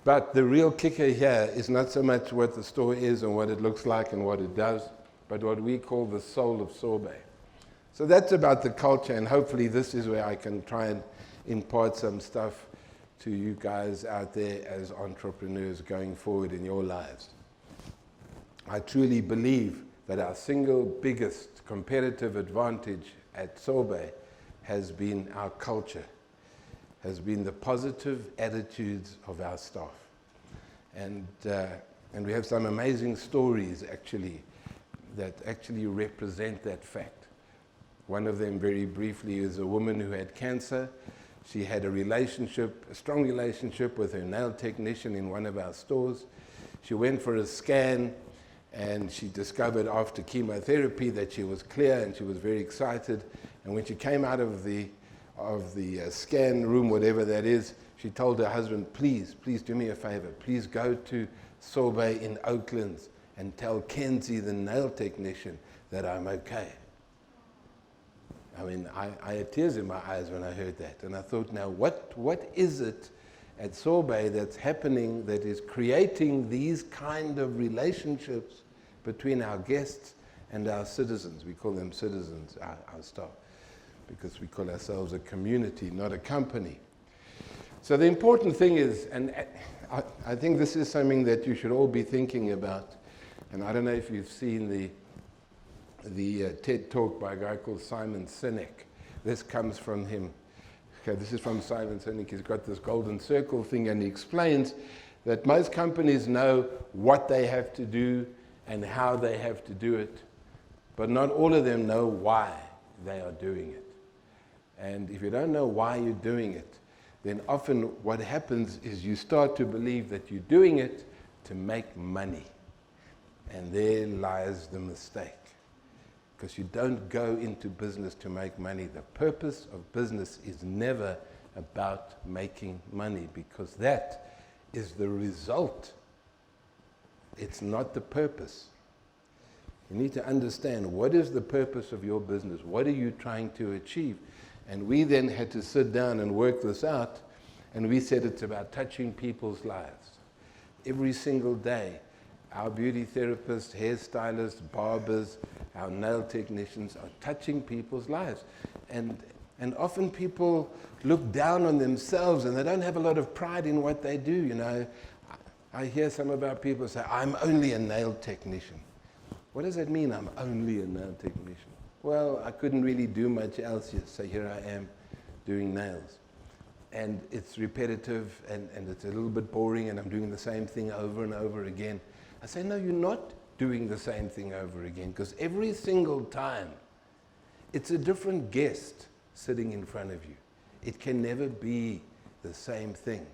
But the real kicker here is not so much what the store is and what it looks like and what it does, but what we call the soul of Sorbet. So that's about the culture, and hopefully this is where I can try and impart some stuff to you guys out there as entrepreneurs going forward in your lives. I truly believe but our single biggest competitive advantage at Sorbet has been our culture, has been the positive attitudes of our staff. And we have some amazing stories actually that actually represent that fact. One of them, very briefly, is a woman who had cancer. She had a strong relationship with her nail technician in one of our stores. She went for a scan, and she discovered after chemotherapy that she was clear, and she was very excited. And when she came out of the scan room, whatever that is, she told her husband, please do me a favor. Please go to Sorbet in Oaklands and tell Kenzie, the nail technician, that I'm okay. I mean, I had tears in my eyes when I heard that. And I thought, now, what is it at Sorbet that's happening that is creating these kind of relationships between our guests and our citizens? We call them citizens, our staff, because we call ourselves a community, not a company. So the important thing is, and I think this is something that you should all be thinking about, and I don't know if you've seen the TED talk by a guy called Simon Sinek. This comes from him. Okay, this is from Simon Sinek. He's got this golden circle thing, and he explains that most companies know what they have to do and how they have to do it, but not all of them know why they are doing it. And if you don't know why you're doing it, then often what happens is you start to believe that you're doing it to make money. And there lies the mistake. Because you don't go into business to make money. The purpose of business is never about making money, because that is the result. It's not the purpose. You need to understand, what is the purpose of your business? What are you trying to achieve? And we then had to sit down and work this out, and we said it's about touching people's lives. Every single day, our beauty therapists, hairstylists, barbers, our nail technicians are touching people's lives. And often people look down on themselves, and they don't have a lot of pride in what they do. You know, I hear some of our people say, I'm only a nail technician. What does that mean, I'm only a nail technician? Well, I couldn't really do much else yet, so here I am doing nails. And it's repetitive, and it's a little bit boring, and I'm doing the same thing over and over again. I say, no, you're not doing the same thing over again, because every single time, it's a different guest sitting in front of you. It can never be the same thing.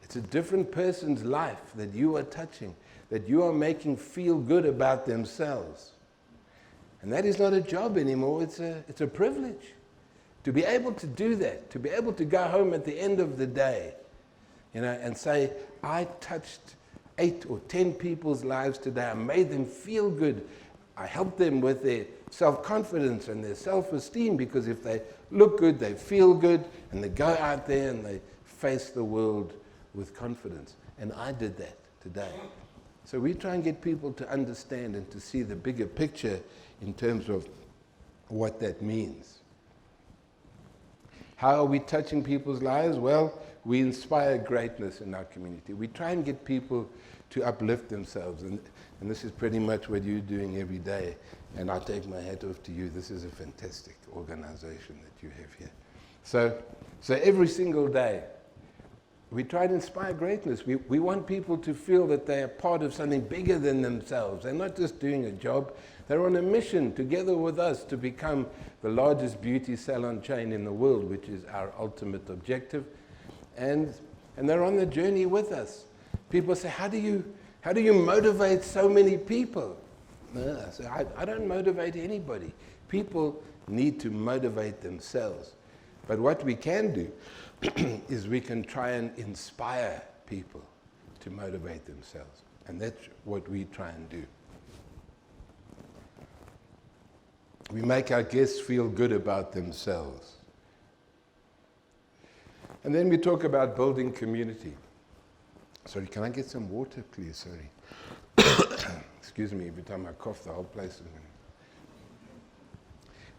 It's a different person's life that you are touching, that you are making feel good about themselves. And that is not a job anymore, it's a privilege. To be able to do that, to be able to go home at the end of the day, you know, and say, I touched 8 or 10 people's lives today. I made them feel good. I helped them with their self-confidence and their self-esteem, because if they look good, they feel good, and they go out there and they face the world with confidence. And I did that today. So we try and get people to understand and to see the bigger picture in terms of what that means. How are we touching people's lives? Well, we inspire greatness in our community. We try and get people to uplift themselves, and this is pretty much what you're doing every day. And I take my hat off to you. This is a fantastic organization that you have here. So every single day, we try to inspire greatness. We want people to feel that they are part of something bigger than themselves. They're not just doing a job. They're on a mission together with us to become the largest beauty salon chain in the world, which is our ultimate objective. And they're on the journey with us. People say, how do you motivate so many people? I say, I don't motivate anybody. People need to motivate themselves. But what we can do is we can try and inspire people to motivate themselves. And that's what we try and do. We make our guests feel good about themselves. And then we talk about building community. Sorry, can I get some water, please? Sorry. Excuse me, every time I cough, the whole place is...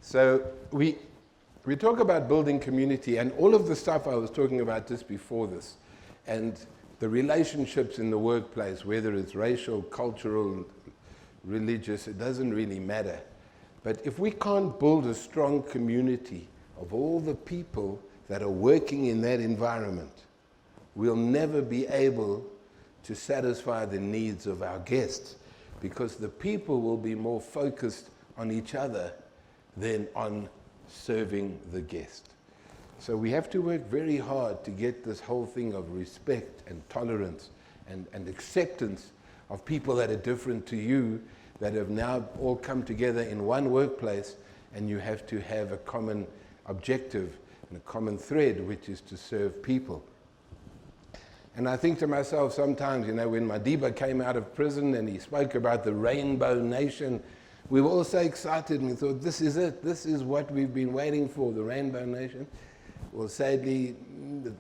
So we talk about building community, and all of the stuff I was talking about just before this, and the relationships in the workplace, whether it's racial, cultural, religious, it doesn't really matter. But if we can't build a strong community of all the people that are working in that environment, we'll never be able to satisfy the needs of our guests, because the people will be more focused on each other than on serving the guest. So we have to work very hard to get this whole thing of respect and tolerance and acceptance of people that are different to you, that have now all come together in one workplace, and you have to have a common objective and a common thread, which is to serve people. And I think to myself sometimes, when Madiba came out of prison and he spoke about the Rainbow Nation, we were all so excited and we thought, this is it, this is what we've been waiting for, the Rainbow Nation. Well, sadly,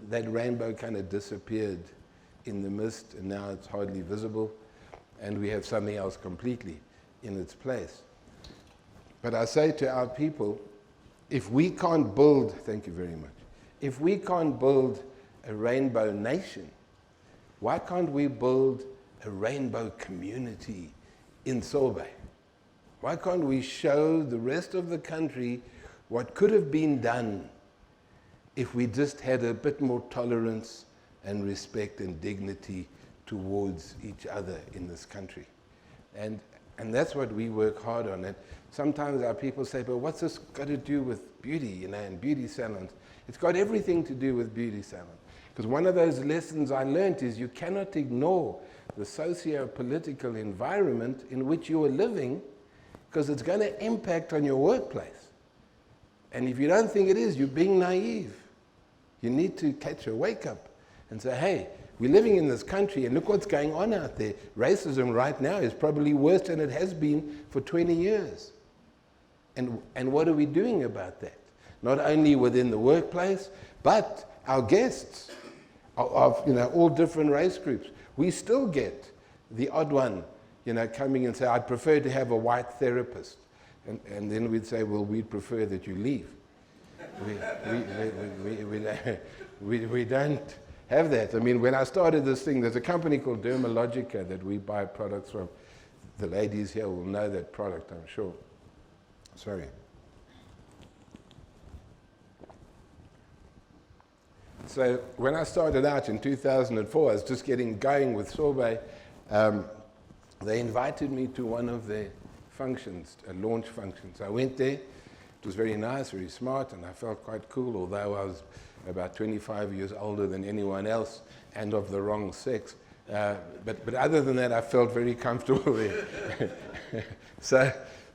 that rainbow kind of disappeared in the mist, and now it's hardly visible, and we have something else completely in its place. But I say to our people, if we can't build, thank you very much, if we can't build a rainbow nation, why can't we build a rainbow community in Sorbet? Why can't we show the rest of the country what could have been done if we just had a bit more tolerance and respect and dignity towards each other in this country? And that's what we work hard on. And sometimes our people say, but what's this got to do with beauty, and beauty salons? It's got everything to do with beauty salons. Because one of those lessons I learned is you cannot ignore the socio-political environment in which you are living, because it's going to impact on your workplace. And if you don't think it is, you're being naive. You need to catch a wake up and say, hey, we're living in this country and look what's going on out there. Racism right now is probably worse than it has been for 20 years. And what are we doing about that? Not only within the workplace, but our guests of all different race groups. We still get the odd one coming and say, I'd prefer to have a white therapist. And then we'd say, well, we'd prefer that you leave. We don't have that. I mean, when I started this thing, there's a company called Dermalogica that we buy products from. The ladies here will know that product, I'm sure. Sorry. So when I started out in 2004, I was just getting going with Sorbet. They invited me to one of their functions, a launch function. So I went there. It was very nice, very smart, and I felt quite cool, although I was about 25 years older than anyone else and of the wrong sex. But other than that, I felt very comfortable there.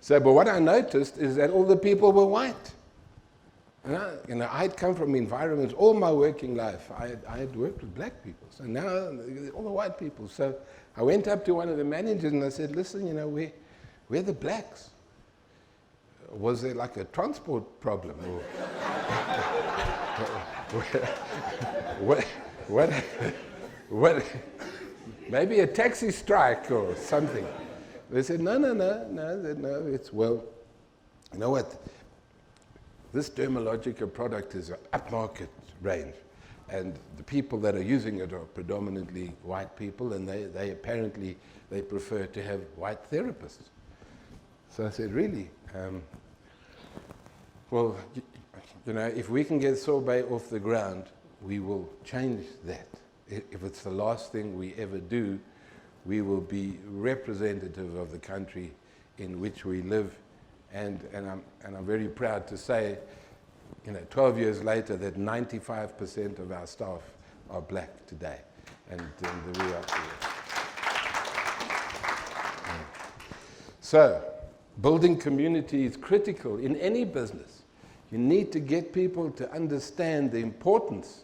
But what I noticed is that all the people were white. And I'd come from environments all my working life. I had worked with black people, so now all the white people. So I went up to one of the managers and I said, listen, we're the blacks. Was there like a transport problem? Or what? Maybe a taxi strike or something. They said, no, it's, well, you know what? This Dermalogica product is an upmarket range, and the people that are using it are predominantly white people, and they apparently prefer to have white therapists. So I said, really? Well, if we can get Sorbet off the ground, we will change that. If it's the last thing we ever do, we will be representative of the country in which we live. And I'm very proud to say, 12 years later, that 95% of our staff are black today. And we are. So, building community is critical in any business. You need to get people to understand the importance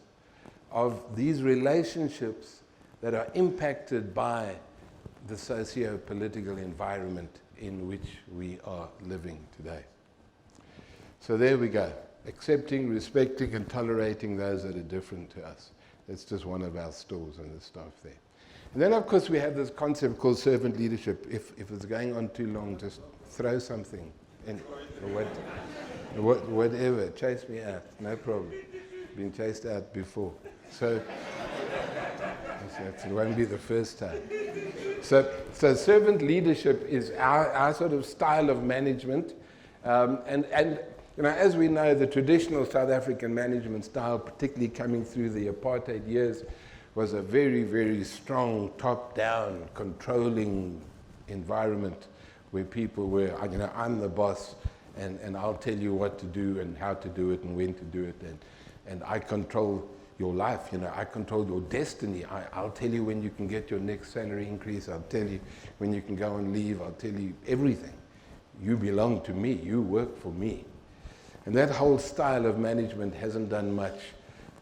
of these relationships that are impacted by the socio-political environment in which we are living today. So there we go. Accepting, respecting, and tolerating those that are different to us. That's just one of our stores and the staff there. And then, of course, we have this concept called servant leadership. If it's going on too long, just throw something in. Whatever. Chase me out. No problem. Been chased out before. So it won't be the first time. So servant leadership is our sort of style of management. And as we know, the traditional South African management style, particularly coming through the apartheid years, was a very, very strong top-down controlling environment where people were, I'm the boss, and I'll tell you what to do and how to do it and when to do it, and I control your life, I control your destiny. I'll tell you when you can get your next salary increase, I'll tell you when you can go and leave, I'll tell you everything. You belong to me, you work for me. And that whole style of management hasn't done much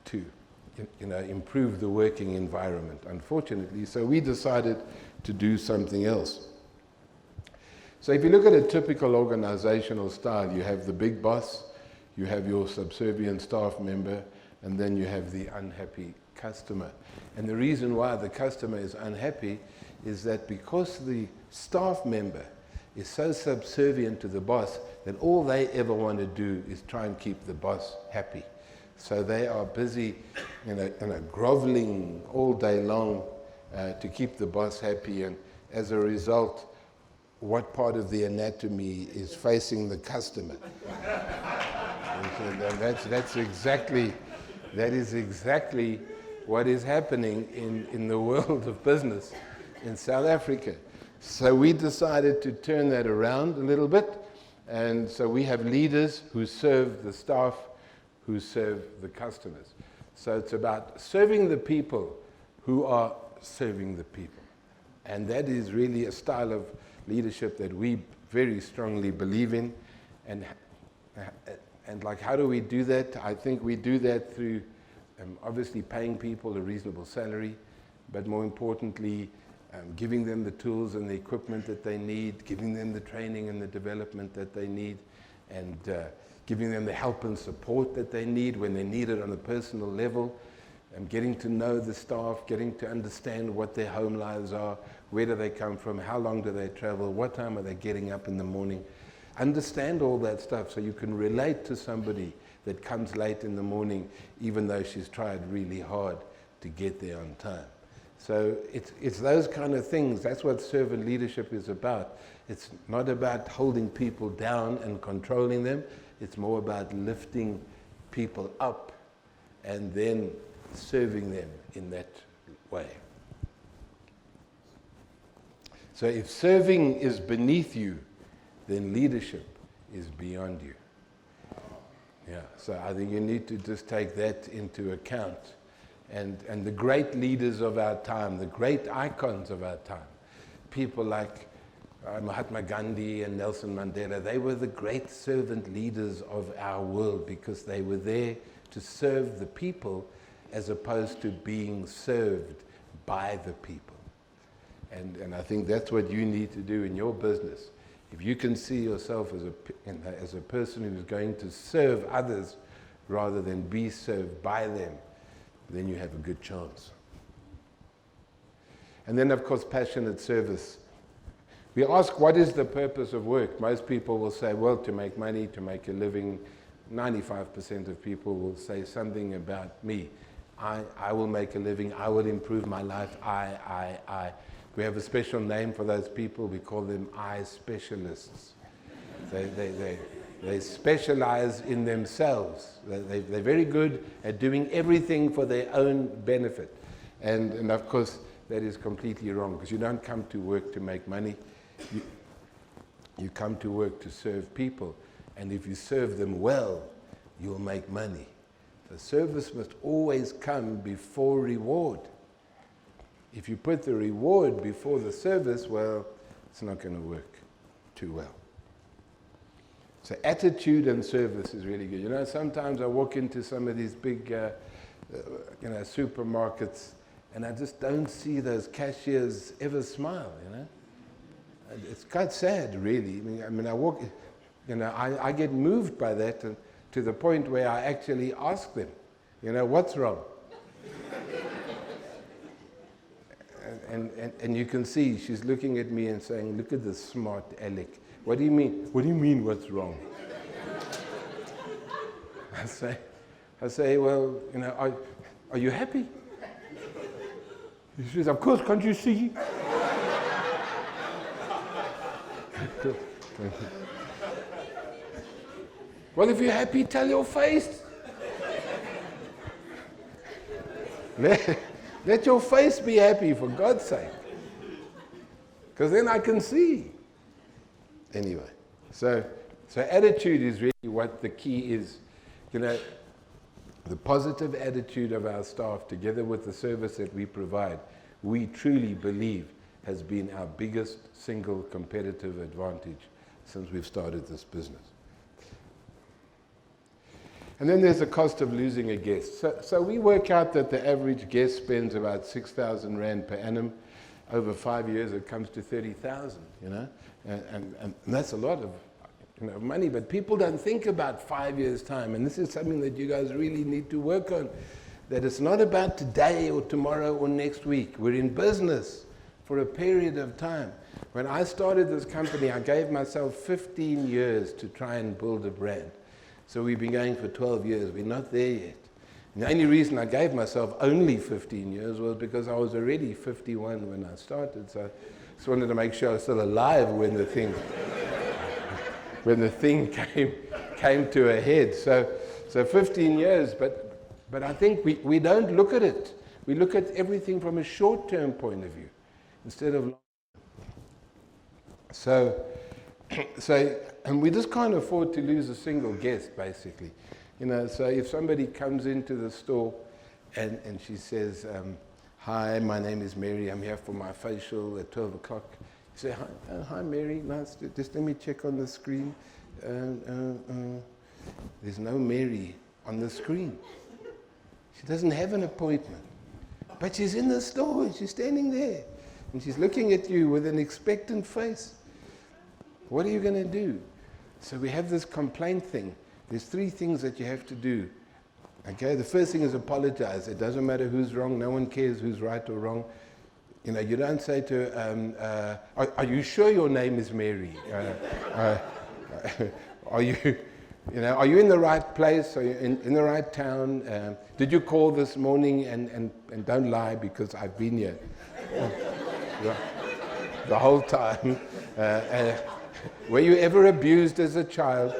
to improve the working environment, unfortunately. So we decided to do something else. So if you look at a typical organizational style, you have the big boss, you have your subservient staff member, and then you have the unhappy customer. And the reason why the customer is unhappy is that because the staff member is so subservient to the boss that all they ever want to do is try and keep the boss happy. So they are busy, groveling all day long to keep the boss happy, and as a result, what part of the anatomy is facing the customer? And that is exactly what is happening in the world of business in South Africa. So we decided to turn that around a little bit, and so we have leaders who serve the staff, who serve the customers. So it's about serving the people who are serving the people. And that is really a style of leadership that we very strongly believe in. And how do we do that? I think we do that through obviously paying people a reasonable salary, but more importantly, giving them the tools and the equipment that they need, giving them the training and the development that they need, and giving them the help and support that they need when they need it on a personal level, and getting to know the staff, getting to understand what their home lives are, where do they come from, how long do they travel, what time are they getting up in the morning. Understand all that stuff so you can relate to somebody that comes late in the morning even though she's tried really hard to get there on time. So it's those kind of things. That's what servant leadership is about. It's not about holding people down and controlling them. It's more about lifting people up and then serving them in that way. So if serving is beneath you, then leadership is beyond you. Yeah, so I think you need to just take that into account. And the great leaders of our time, the great icons of our time, people like Mahatma Gandhi and Nelson Mandela, they were the great servant leaders of our world because they were there to serve the people as opposed to being served by the people. And I think that's what you need to do in your business. If you can see yourself as a person who's going to serve others rather than be served by them, then you have a good chance. And then, of course, passionate service. We ask, what is the purpose of work? Most people will say, well, to make money, to make a living. 95% of people will say something about me. I will make a living. I will improve my life. I. We have a special name for those people. We call them I specialists. They specialize in themselves. They're very good at doing everything for their own benefit. And of course, that is completely wrong because you don't come to work to make money. You come to work to serve people. And if you serve them well, you'll make money. The service must always come before reward. If you put the reward before the service, well, it's not going to work too well. So attitude and service is really good. You know, sometimes I walk into some of these big, supermarkets, and I just don't see those cashiers ever smile, you know. It's quite sad, really. I mean, I walk, I get moved by that to the point where I actually ask them, what's wrong? And you can see she's looking at me and saying, look at this smart Alec. What do you mean? What do you mean, what's wrong? I say, well, are you happy? She says, of course, can't you see? Well, if you're happy, tell your face. Let your face be happy, for God's sake. Because then I can see. Anyway, so attitude is really what the key is. You know, the positive attitude of our staff, together with the service that we provide, we truly believe has been our biggest single competitive advantage since we've started this business. And then there's the cost of losing a guest. So we work out that the average guest spends about 6,000 Rand per annum. Over 5 years, it comes to 30,000, you know? And that's a lot of money, but people don't think about 5 years' time. And this is something that you guys really need to work on. That it's not about today or tomorrow or next week. We're in business for a period of time. When I started this company, I gave myself 15 years to try and build a brand. So we've been going for 12 years. We're not there yet. And the only reason I gave myself only 15 years was because I was already 51 when I started. So I just wanted to make sure I was still alive when the thing came to a head. So 15 years, but I think we don't look at it. We look at everything from a short-term point of view instead of long-term. And we just can't afford to lose a single guest, basically. You know, so if somebody comes into the store and she says, hi, my name is Mary, I'm here for my facial at 12 o'clock. You say, hi Mary, nice to, just let me check on the screen. There's no Mary on the screen. She doesn't have an appointment. But she's in the store and she's standing there. And she's looking at you with an expectant face. What are you going to do? So we have this complaint thing. There's 3 things that you have to do. Okay, the first thing is apologize. It doesn't matter who's wrong. No one cares who's right or wrong. You know, you don't say to, are you sure your name is Mary? Are you in the right place? Are you in the right town? Did you call this morning? And don't lie, because I've been here the whole time. Were you ever abused as a child?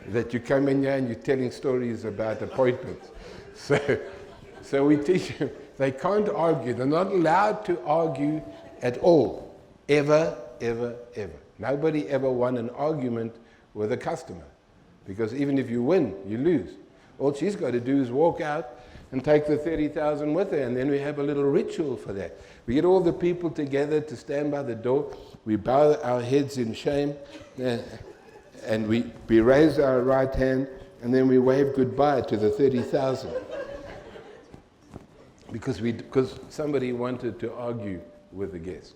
That you come in here and you're telling stories about appointments. So we teach them, they can't argue. They're not allowed to argue at all. Ever, ever, ever. Nobody ever won an argument with a customer. Because even if you win, you lose. All she's got to do is walk out and take the 30,000 with her, and then we have a little ritual for that. We get all the people together to stand by the door. We bow our heads in shame, and we raise our right hand, and then we wave goodbye to the 30,000. Because somebody wanted to argue with the guest.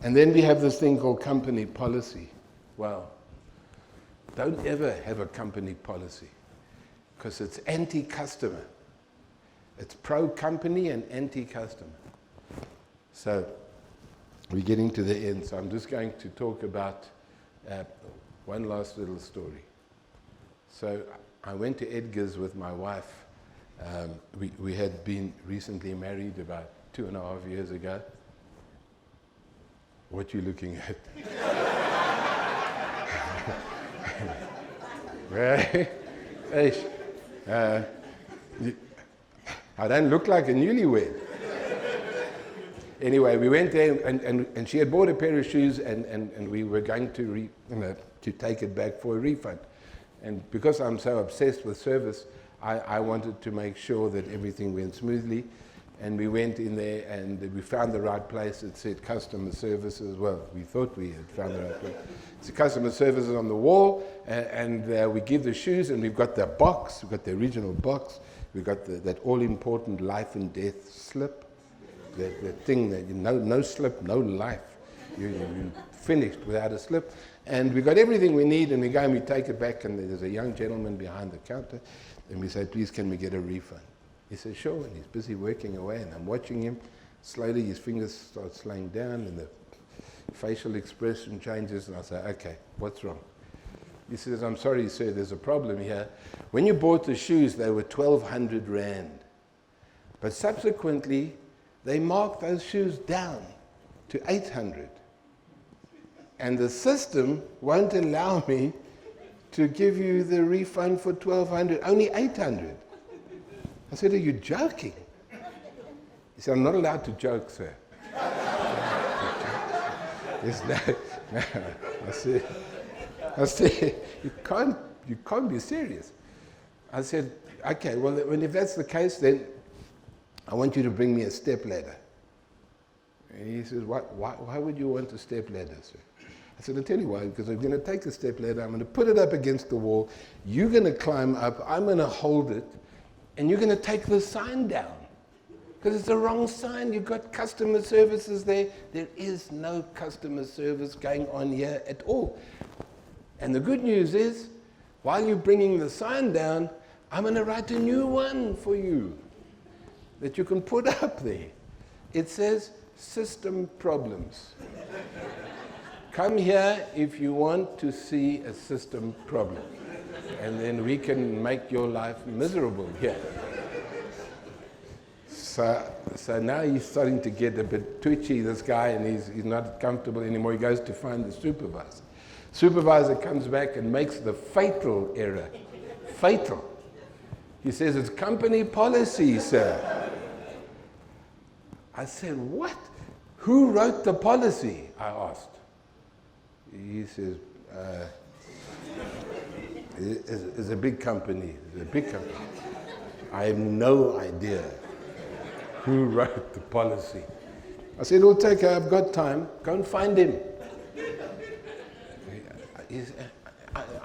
And then we have this thing called company policy. Well, don't ever have a company policy, because it's anti-customer. It's pro-company and anti-customer. So we're getting to the end, so I'm just going to talk about one last little story. So I went to Edgar's with my wife. We had been recently married about 2.5 years ago. What are you looking at? I don't look like a newlywed. Anyway, we went there, and she had bought a pair of shoes, and we were going to take it back for a refund. And because I'm so obsessed with service, I wanted to make sure that everything went smoothly. And we went in there, and we found the right place. It said customer services. Well, we thought we had found the right place. It's customer services on the wall, and we give the shoes, and we've got the box. We've got the original box. We've got that all-important life and death slip. That thing that no slip, no life. You're finished without a slip. And we got everything we need, and we go and we take it back, and there's a young gentleman behind the counter, and we say, please, can we get a refund? He says, sure, and he's busy working away, and I'm watching him. Slowly, his fingers start slowing down, and the facial expression changes, and I say, okay, what's wrong? He says, I'm sorry, sir, there's a problem here. When you bought the shoes, they were 1,200 Rand. But subsequently, they marked those shoes down to 800. And the system won't allow me to give you the refund for 1,200, only 800. I said, are you joking? He said, I'm not allowed to joke, sir. No. I said, you can't be serious. I said, okay, well, if that's the case, then I want you to bring me a stepladder. And he says, why would you want a stepladder, sir? I said, I'll tell you why, because I'm going to take a stepladder, I'm going to put it up against the wall, you're going to climb up, I'm going to hold it, and you're going to take the sign down. Because it's the wrong sign, you've got customer services there. There is no customer service going on here at all. And the good news is, while you're bringing the sign down, I'm going to write a new one for you that you can put up there. It says, system problems. Come here if you want to see a system problem. And then we can make your life miserable here. So now he's starting to get a bit twitchy, this guy, and he's not comfortable anymore. He goes to find the supervisor. Supervisor comes back and makes the fatal error. Fatal. He says, it's company policy, sir. I said, what? Who wrote the policy? I asked. He says, it's a big company. It's a big company. I have no idea who wrote the policy. I said, it'll take care, I've got time. Go and find him.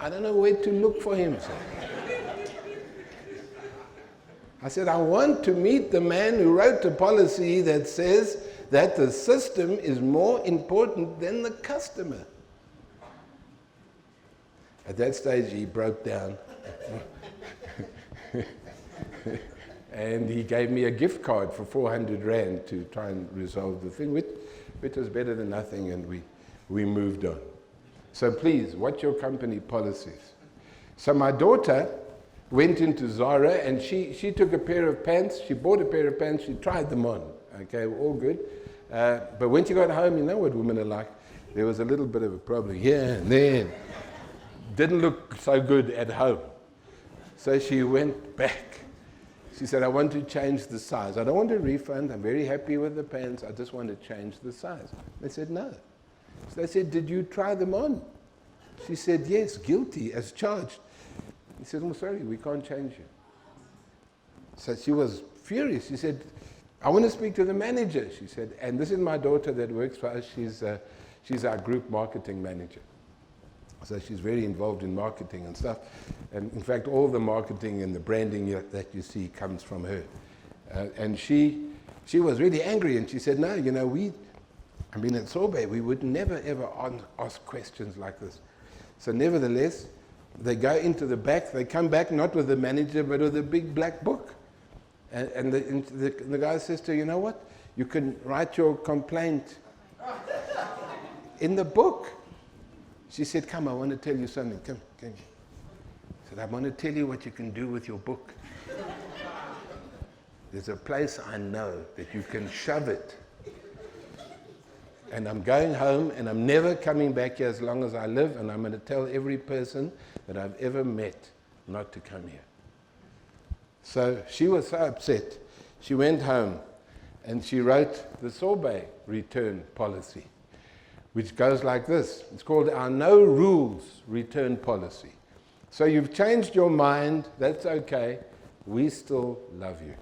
I don't know where to look for him, sir. I said, I want to meet the man who wrote the policy that says that the system is more important than the customer. At that stage, he broke down. And he gave me a gift card for 400 Rand to try and resolve the thing, which was better than nothing, and we moved on. So please, watch your company policies. So my daughter went into Zara, and she took a pair of pants. She bought a pair of pants. She tried them on. Okay, all good. But when she got home, you know what women are like. There was a little bit of a problem here and there. Didn't look so good at home. So she went back. She said, I want to change the size. I don't want a refund. I'm very happy with the pants. I just want to change the size. They said, no. So they said, did you try them on? She said, yes, guilty as charged. He said, I'm sorry, we can't change you. So she was furious. She said, I want to speak to the manager. She said, and this is my daughter that works for us. She's our group marketing manager. So she's very involved in marketing and stuff. And in fact, all the marketing and the branding that you see comes from her. And she was really angry, and she said, no, you know, at Sorbet, we would never, ever ask questions like this. So nevertheless, they go into the back, they come back not with the manager, but with a big black book. And the guy says to her, you know what? You can write your complaint in the book. She said, come, I want to tell you something. Come. She said, I want to tell you what you can do with your book. There's a place I know that you can shove it. And I'm going home, and I'm never coming back here as long as I live, and I'm going to tell every person that I've ever met not to come here. So she was so upset. She went home, and she wrote the Sorbet return policy, which goes like this. It's called our no rules return policy. So you've changed your mind, that's okay. We still love you.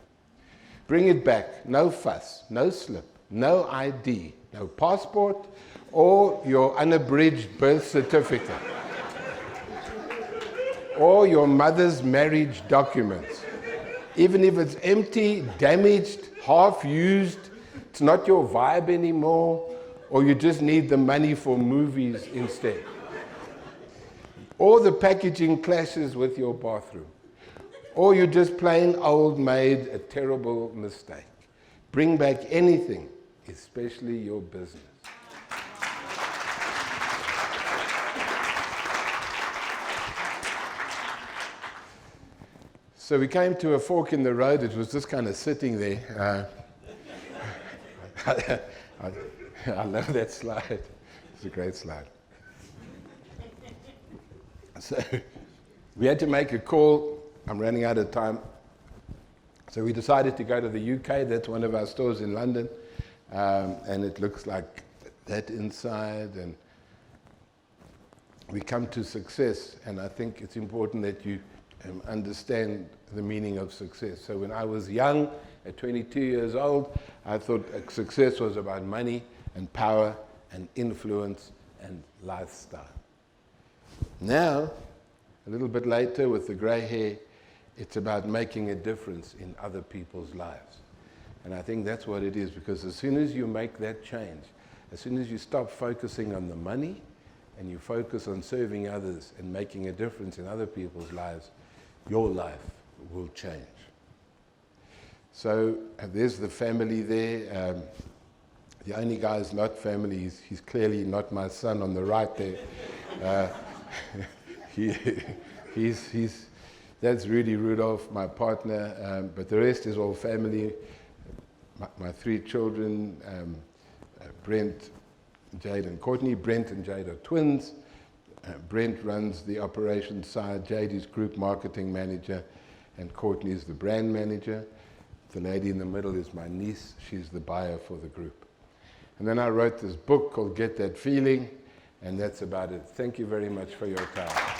Bring it back, no fuss, no slip, no ID, no passport, or your unabridged birth certificate, or your mother's marriage documents. Even if it's empty, damaged, half used, it's not your vibe anymore, or you just need the money for movies instead. Or the packaging clashes with your bathroom. Or you just plain old made a terrible mistake. Bring back anything, especially your business. So we came to a fork in the road. It was just kind of sitting there. I love that slide. It's a great slide. So we had to make a call. I'm running out of time. So we decided to go to the UK. That's one of our stores in London. And it looks like that inside. And we come to success. And I think it's important that you understand the meaning of success. So when I was young, at 22 years old, I thought success was about money and power and influence and lifestyle. Now, a little bit later with the grey hair, it's about making a difference in other people's lives. And I think that's what it is, because as soon as you make that change, as soon as you stop focusing on the money and you focus on serving others and making a difference in other people's lives, your life will change. So there's the family there. The only guy who's not family, he's clearly not my son on the right there. That's Rudy Rudolph, my partner, but the rest is all family. My three children, Brent, Jade and Courtney. Brent and Jade are twins. Brent runs the operations side, Jade is group marketing manager, and Courtney is the brand manager. The lady in the middle is my niece. She's the buyer for the group. And then I wrote this book called Get That Feeling, and that's about it. Thank you very much for your time.